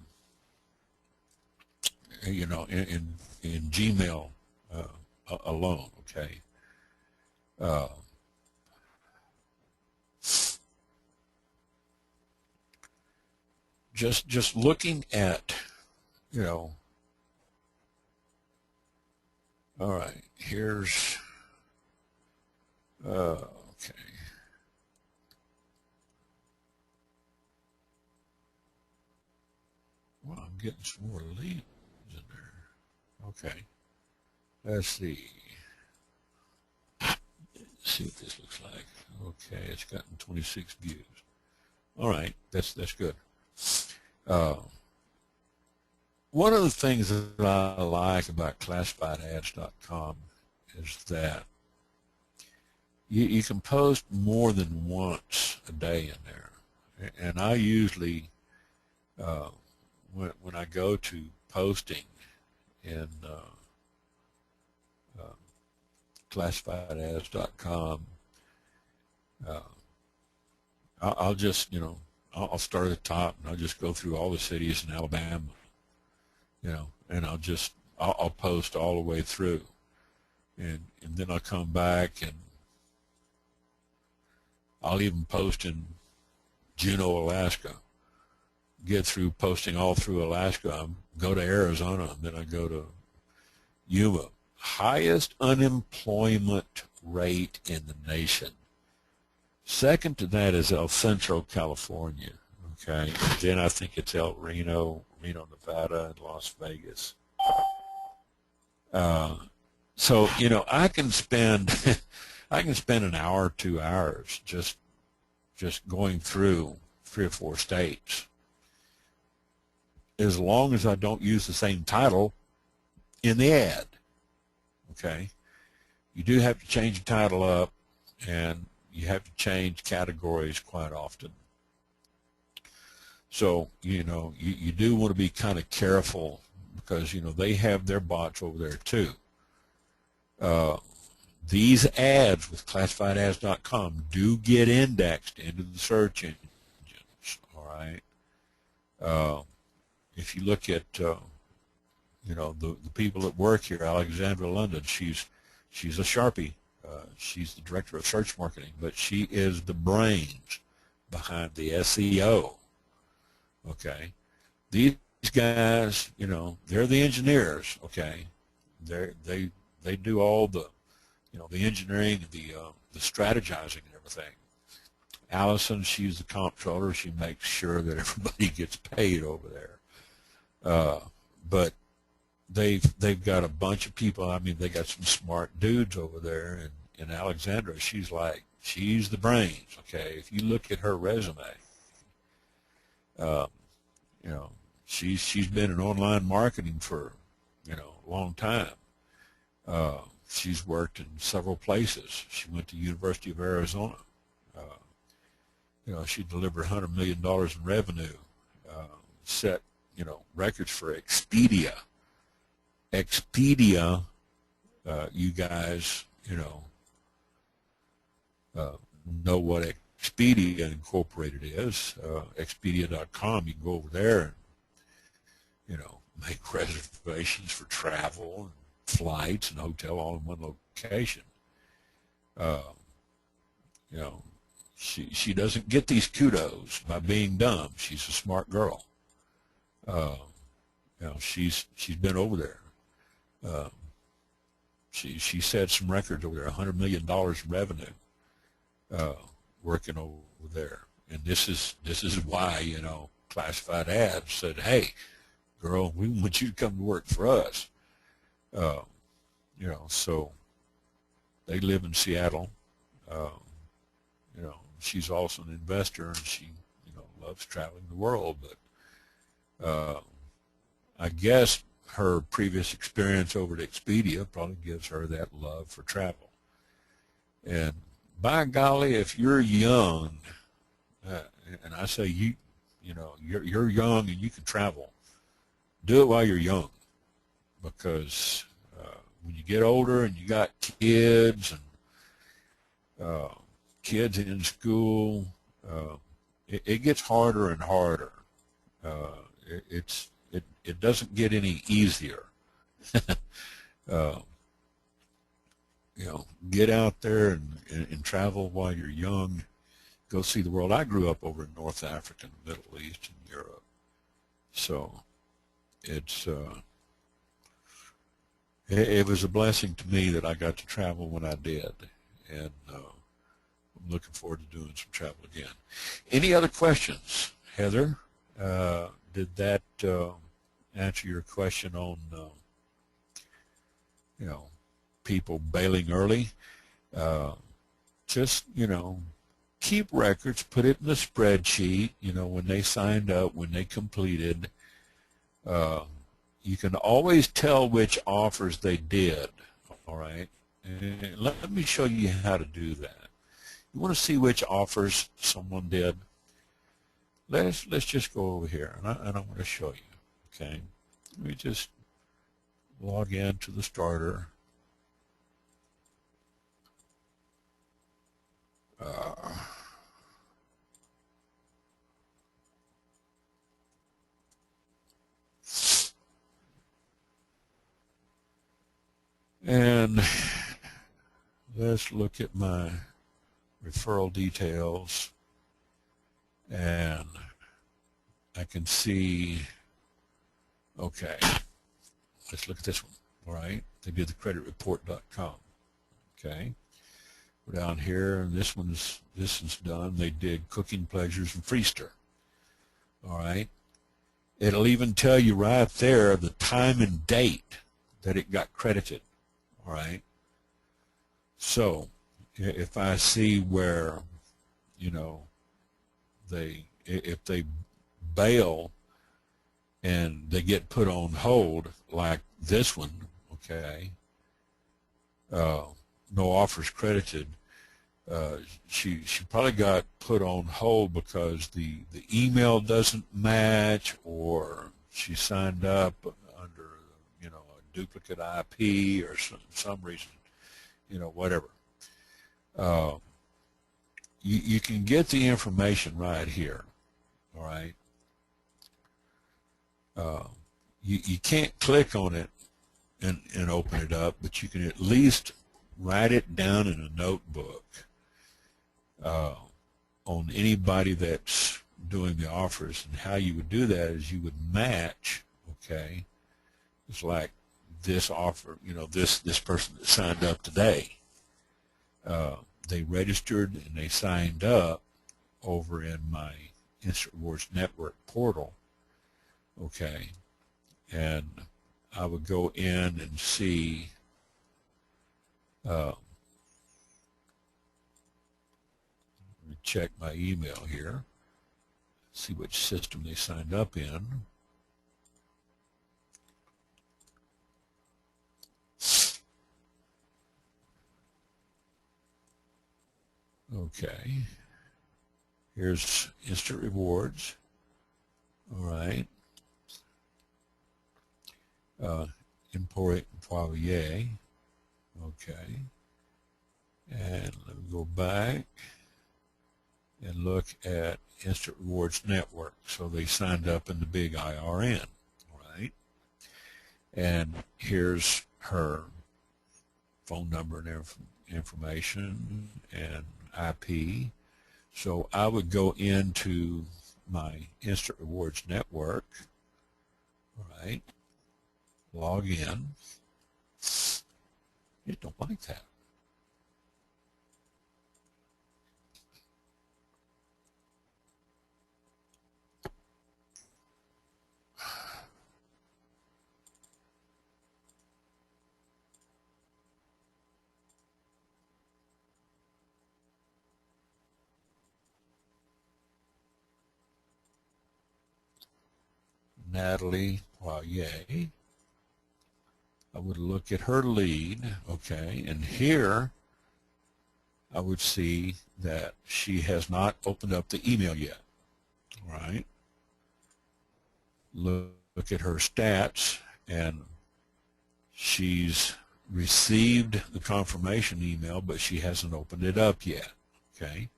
Gmail alone, okay? Just looking at, you know, all right, here's, okay. Well, I'm getting some more leads in there. Okay. Let's see. See what this looks like. Okay, it's gotten 26 views. All right, that's good. One of the things that I like about classifiedads.com is that you can post more than once a day in there. And I usually, when I go to posting in classifiedads.com, I'll just, you know, I'll start at the top, and I'll just go through all the cities in Alabama, you know, and I'll post all the way through, and then I'll come back, and I'll even post in Juneau, Alaska, get through posting all through Alaska, go to Arizona, and then I go to Yuma. Highest unemployment rate in the nation. Second to that is El Centro, California, okay? And then I think it's Reno, Nevada, and Las Vegas. So, you know, I can spend an hour, 2 hours just going through 3 or 4 states, as long as I don't use the same title in the ad, okay? You do have to change the title up, and you have to change categories quite often. So, you know, you do want to be kind of careful, because, you know, they have their bots over there too. These ads with classifiedads.com do get indexed into the search engines, all right? If you look at, you know, the people that work here, Alexandra London, she's a Sharpie. She's the director of search marketing, but she is the brains behind the SEO. Okay, these guys, you know, they're the engineers. Okay, they do all the, you know, the engineering, the strategizing and everything. Allison, she's the comptroller. She makes sure that everybody gets paid over there. But they've got a bunch of people. I mean, they got some smart dudes over there. And in Alexandra, she's the brains. Okay, if you look at her resume, you know, she's been in online marketing for, you know, a long time. She's worked in several places. She went to University of Arizona. You know, she delivered $100 million in revenue, set, you know, records for Expedia. Expedia, you guys, you know what Expedia Incorporated is. Expedia.com, you can go over there and, you know, make reservations for travel and flights and hotel all in one location. You know, she doesn't get these kudos by being dumb. She's a smart girl. You know, she's been over there. She set some records over there, $100 million in revenue, working over there. And this is why, you know, classified ads said, "Hey, girl, we want you to come to work for us." You know, so they live in Seattle. You know, she's also an investor, and she, you know, loves traveling the world. But I guess her previous experience over at Expedia probably gives her that love for travel. And by golly, if you're young, and I say you know, you're young and you can travel, do it while you're young, because when you get older and you got kids and kids in school, it gets harder and harder. It doesn't get any easier. You know, get out there and travel while you're young. Go see the world. I grew up over in North Africa, Middle East, and Europe. So it's it was a blessing to me that I got to travel when I did, and I'm looking forward to doing some travel again. Any other questions, Heather? Did that answer your question on you know, people bailing early? Just, you know, keep records, put it in the spreadsheet, you know, when they signed up, when they completed. You can always tell which offers they did, all right? And let me show you how to do that. You want to see which offers someone did? Let's just go over here, and I want to show you, okay? Let me just log in to the starter. And let's look at my referral details, and I can see, okay, let's look at this one, all right? They did the creditreport.com, okay? We're down here, and this is done. They did Cooking Pleasures and Freester, all right? It'll even tell you right there the time and date that it got credited, all right? So if I see where, you know, if they bail and they get put on hold, like this one, okay, no offers credited, she probably got put on hold because the email doesn't match, or she signed up under, you know, a duplicate IP or some reason, you know, whatever. You can get the information right here, all right? You can't click on it and open it up, but you can at least write it down in a notebook on anybody that's doing the offers. And how you would do that is you would match, okay? It's like this offer, you know, this person that signed up today, they registered and they signed up, over in my Instant Rewards Network portal, okay, and I would go in and see let me check my email here, see which system they signed up in. Okay, here's Instant Rewards. All right. Employee. Okay. And let me go back and look at Instant Rewards Network. So they signed up in the big IRN. All right. And here's her phone number and information and IP. So I would go into my Instant Rewards Network, all right, log in. You don't like that. Natalie Poirier. I would look at her lead, okay, and here I would see that she has not opened up the email yet, all right? Look at her stats, and she's received the confirmation email, but she hasn't opened it up yet, okay?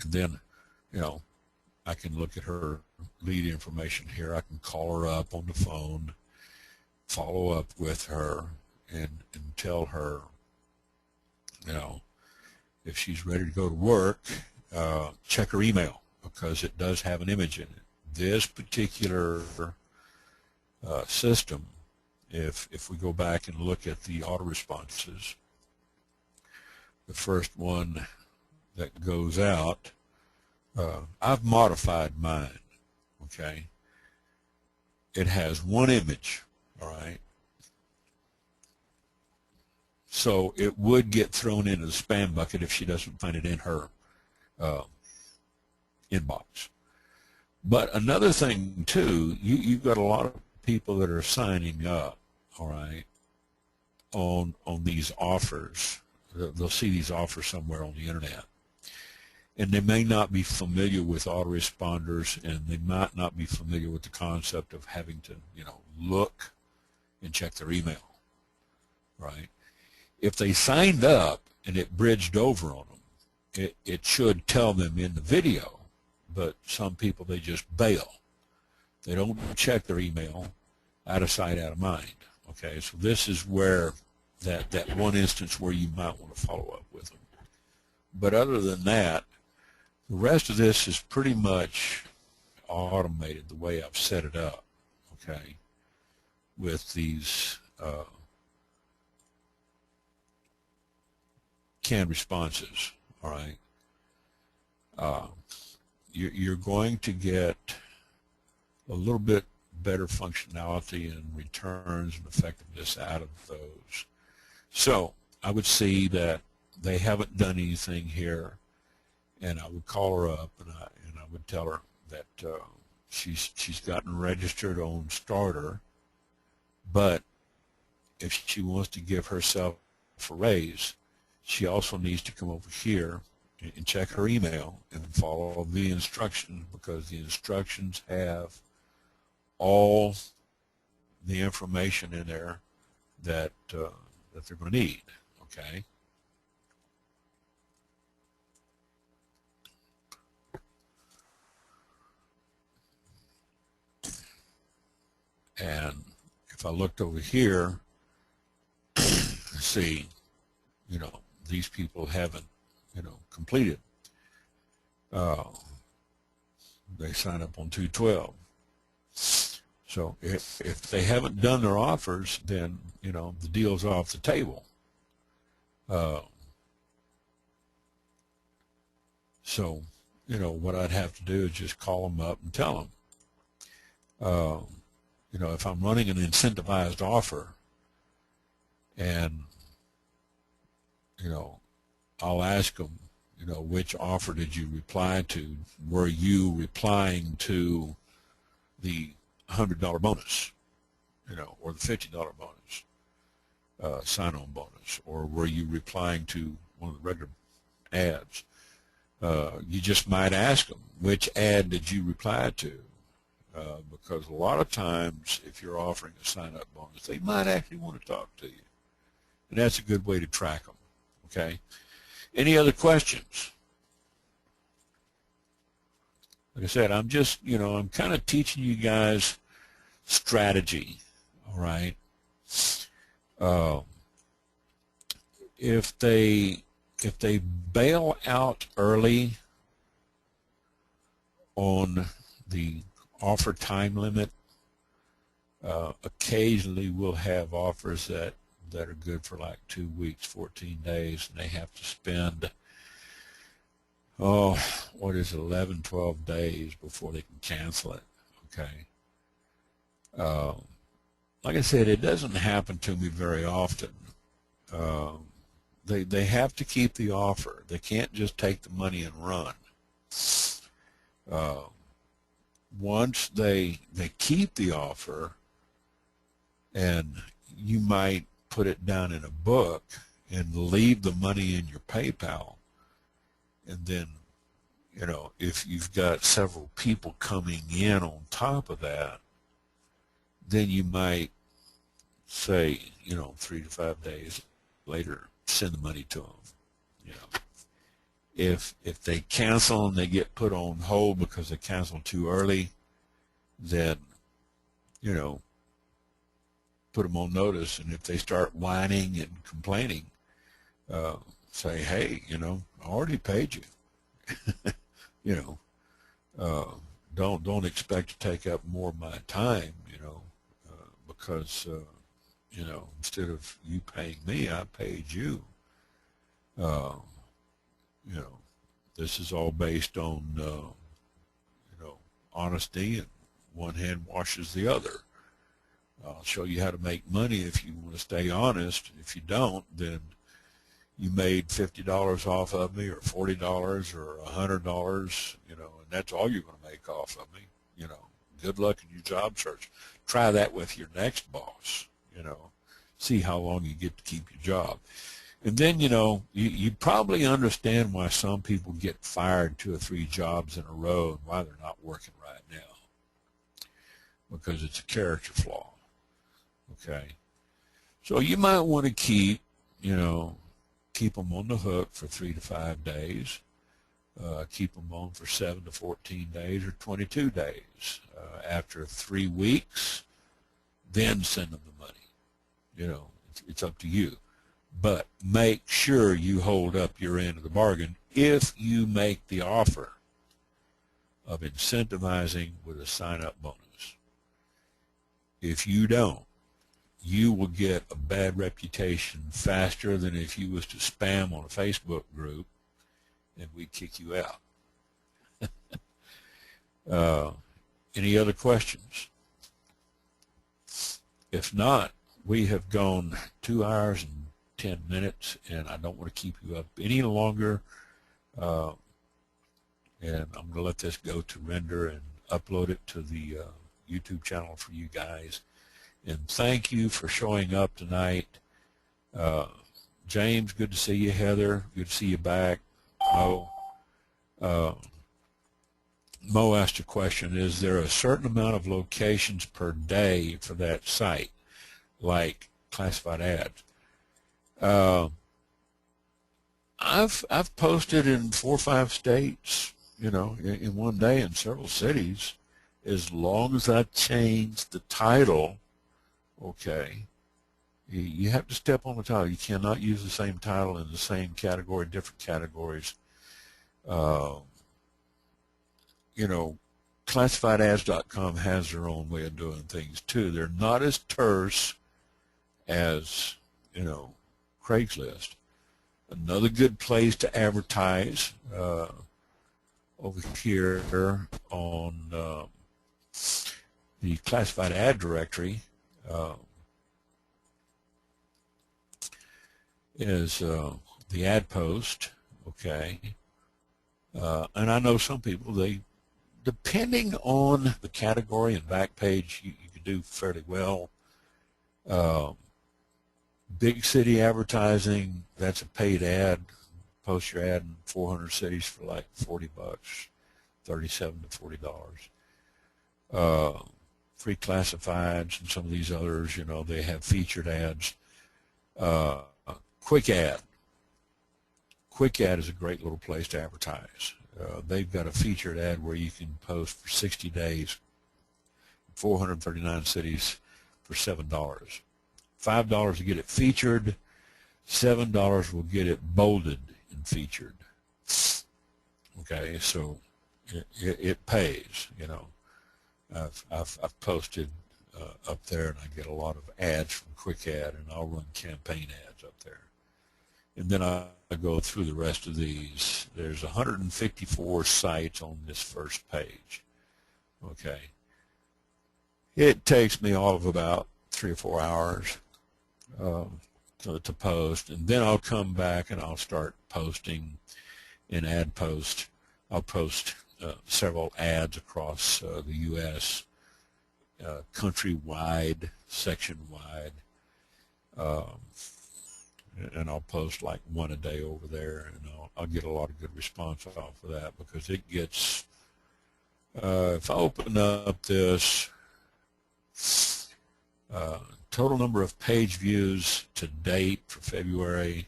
And then, you know, I can look at her lead information here. I can call her up on the phone, follow up with her, and tell her, you know, if she's ready to go to work, check her email because it does have an image in it. This particular system, if we go back and look at the auto responses, the first one that goes out, I've modified mine, okay? It has one image, all right? So it would get thrown into the spam bucket if she doesn't find it in her inbox. But another thing, too, you've got a lot of people that are signing up, all right, on these offers. They'll see these offers somewhere on the internet. And they may not be familiar with autoresponders, and they might not be familiar with the concept of having to, you know, look and check their email, right? If they signed up and it bridged over on them, it should tell them in the video, but some people, they just bail. They don't check their email, out of sight, out of mind, okay? So this is where that one instance where you might want to follow up with them. But other than that, the rest of this is pretty much automated the way I've set it up, okay, with these canned responses, all right. You're going to get a little bit better functionality and returns and effectiveness out of those. So I would see that they haven't done anything here, and I would call her up and I would tell her that she's gotten registered on Starter, but if she wants to give herself a raise, she also needs to come over here and check her email and follow the instructions, because the instructions have all the information in there that that they're going to need, okay? And if I looked over here, see, you know, these people haven't, you know, completed. They sign up on 212. So if they haven't done their offers, then, you know, the deal's off the table. So, you know, what I'd have to do is just call them up and tell them, you know, if I'm running an incentivized offer, and, you know, I'll ask them, you know, which offer did you reply to? Were you replying to the $100 bonus, you know, or the $50 bonus, sign-on bonus, or were you replying to one of the regular ads? You just might ask them, which ad did you reply to? Because a lot of times, if you're offering a sign-up bonus, they might actually want to talk to you. And that's a good way to track them, okay? Any other questions? Like I said, I'm just, you know, I'm kind of teaching you guys strategy, all right? If they bail out early on the offer time limit, occasionally we'll have offers that are good for like 2 weeks, 14 days, and they have to spend, oh, what is it, 11, 12 days before they can cancel it, okay? Like I said, it doesn't happen to me very often. They have to keep the offer. They can't just take the money and run. Once they keep the offer, and you might put it down in a book and leave the money in your PayPal, and then, you know, if you've got several people coming in on top of that, then you might say, you know, 3 to 5 days later, send the money to them. You know, if they cancel and they get put on hold because they canceled too early, then, you know, put them on notice. And if they start whining and complaining, say, hey, you know, I already paid you. You know, don't expect to take up more of my time, you know, because you know, instead of you paying me, I paid you. You know, this is all based on you know, honesty, and one hand washes the other. I'll show you how to make money if you want to stay honest. If you don't, then you made $50 off of me, or $40, or $100, you know, and that's all you're going to make off of me. You know, good luck in your job search. Try that with your next boss, you know, see how long you get to keep your job. And then, you know, you probably understand why some people get fired 2 or 3 jobs in a row and why they're not working right now. Because it's a character flaw, okay? So you might want to keep, you know, keep them on the hook for 3 to 5 days, keep them on for 7 to 14 days or 22 days. After 3 weeks, then send them the money. You know, it's up to you. But make sure you hold up your end of the bargain if you make the offer of incentivizing with a sign-up bonus. If you don't, you will get a bad reputation faster than if you was to spam on a Facebook group and we'd kick you out. Any other questions? If not, we have gone 2 hours and 10 minutes, and I don't want to keep you up any longer. And I'm going to let this go to render and upload it to the YouTube channel for you guys. And thank you for showing up tonight. James, good to see you. Heather, good to see you back. Mo asked a question, is there a certain amount of locations per day for that site, like classified ads? I've posted in 4 or 5 states, you know, in one day, in several cities, as long as I change the title. Okay, you have to step on the title. You cannot use the same title in the same category, different categories. You know, classifiedads.com has their own way of doing things too. They're not as terse as, you know, Craigslist. Another good place to advertise over here on the classified ad directory is the ad post, okay? And I know some people, depending on the category and back page, you can do fairly well. Big city advertising, that's a paid ad. Post your ad in 400 cities for like $40, $37 to $40. Free classifieds and some of these others, you know, they have featured ads. Quick ad. Quick ad is a great little place to advertise. They've got a featured ad where you can post for 60 days, 439 cities for $7. $5 to get it featured, $7 will get it bolded and featured. Okay, so it pays, you know. I've posted up there, and I get a lot of ads from Quick Ad, and I'll run campaign ads up there. And then I go through the rest of these. There's 154 sites on this first page. Okay. It takes me all of about 3 or 4 hours to post, and then I'll come back and I'll start posting in ad post. I'll post several ads across the U.S., countrywide, section-wide, and I'll post like one a day over there, and I'll get a lot of good response off of that, because it gets, if I open up this, total number of page views to date for February,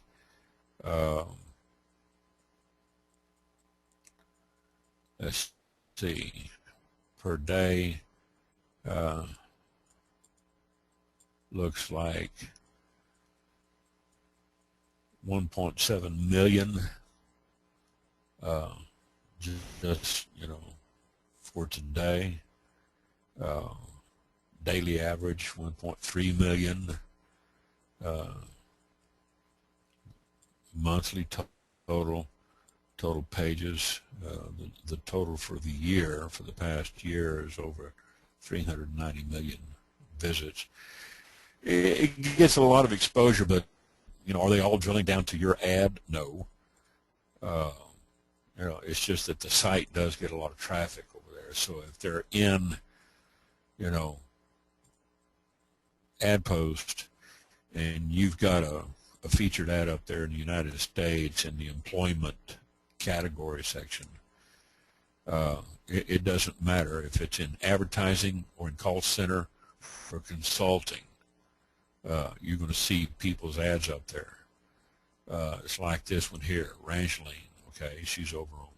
let's see, per day, looks like 1.7 million, just, you know, for today. Daily average 1.3 million, monthly total pages. The total for the year, for the past year, is over 390 million visits. It gets a lot of exposure, but, you know, are they all drilling down to your ad? No. You know, it's just that the site does get a lot of traffic over there. So if they're in, you know, ad post, and you've got a featured ad up there in the United States in the employment category section, it doesn't matter if it's in advertising or in call center or consulting. You're going to see people's ads up there. It's like this one here, Rangeline. Okay, she's over on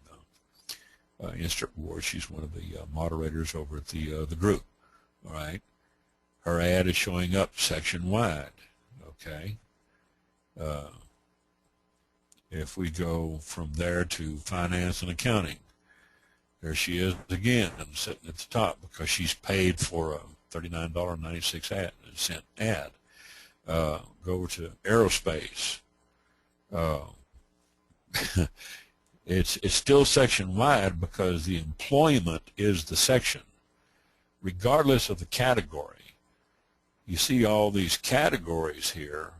the Instant Rewards. She's one of the moderators over at the group. All right. Her ad is showing up section-wide, okay? If we go from there to finance and accounting, there she is again, sitting at the top, because she's paid for a $39.96 ad. Go over to aerospace. It's still section-wide, because the employment is the section, regardless of the category. You see all these categories here,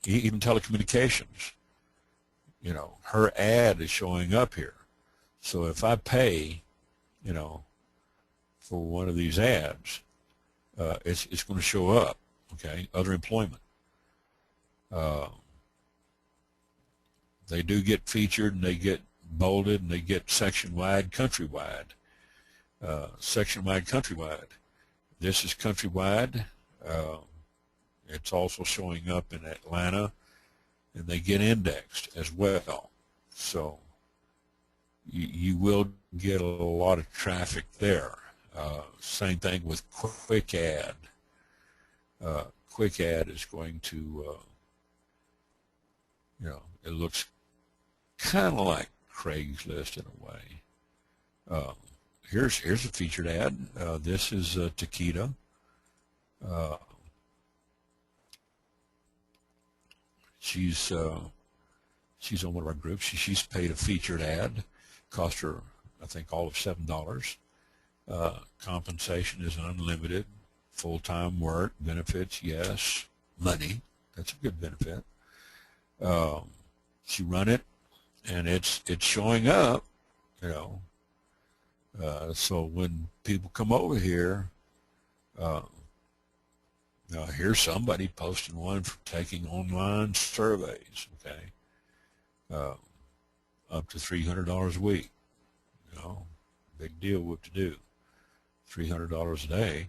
even telecommunications. You know, her ad is showing up here. So if I pay, you know, for one of these ads, it's going to show up, okay? Other employment. They do get featured, and they get bolded, and they get section-wide, countrywide. Section-wide, countrywide. This is countrywide. It's also showing up in Atlanta, and they get indexed as well. So you will get a lot of traffic there. Same thing with Quick Ad. Quick Ad is going to, you know, it looks kind of like Craigslist in a way. Here's a featured ad. This is Taquita. She's She's on one of our groups. She's paid a featured ad. Cost her, I think, all of $7. Compensation is unlimited. Full-time work. Benefits, yes. Money, that's a good benefit. She run it, and it's showing up, you know. So when people come over here, now here's somebody posting one for taking online surveys, okay, up to $300 a week, you know, big deal what to do. $300 a day,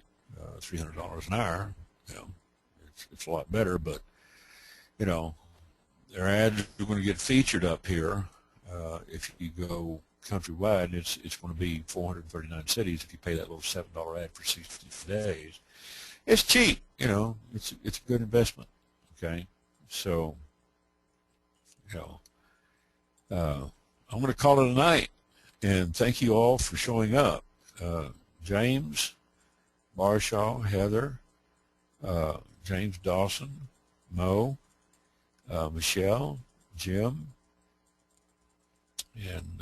$300 an hour, you know, it's a lot better, but, you know, their ads are going to get featured up here. If you go countrywide, it's going to be 439 cities if you pay that little $7 ad for 60 days. It's cheap, you know. It's a good investment. Okay, so you know, I'm going to call it a night, and thank you all for showing up. James, Marshaw, Heather, James Dawson, Mo, Michelle, Jim, and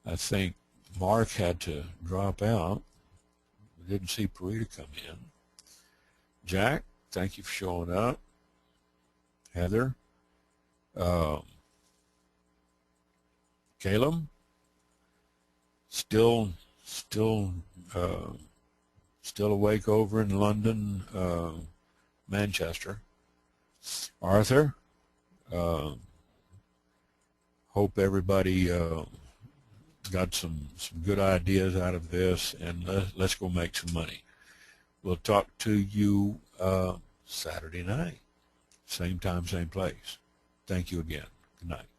I think Mark had to drop out. We didn't see Parita come in. Jack, thank you for showing up. Heather, Caleb, still awake over in London, Manchester. Arthur, hope everybody got some good ideas out of this, and let's go make some money. We'll talk to you Saturday night, same time, same place. Thank you again. Good night.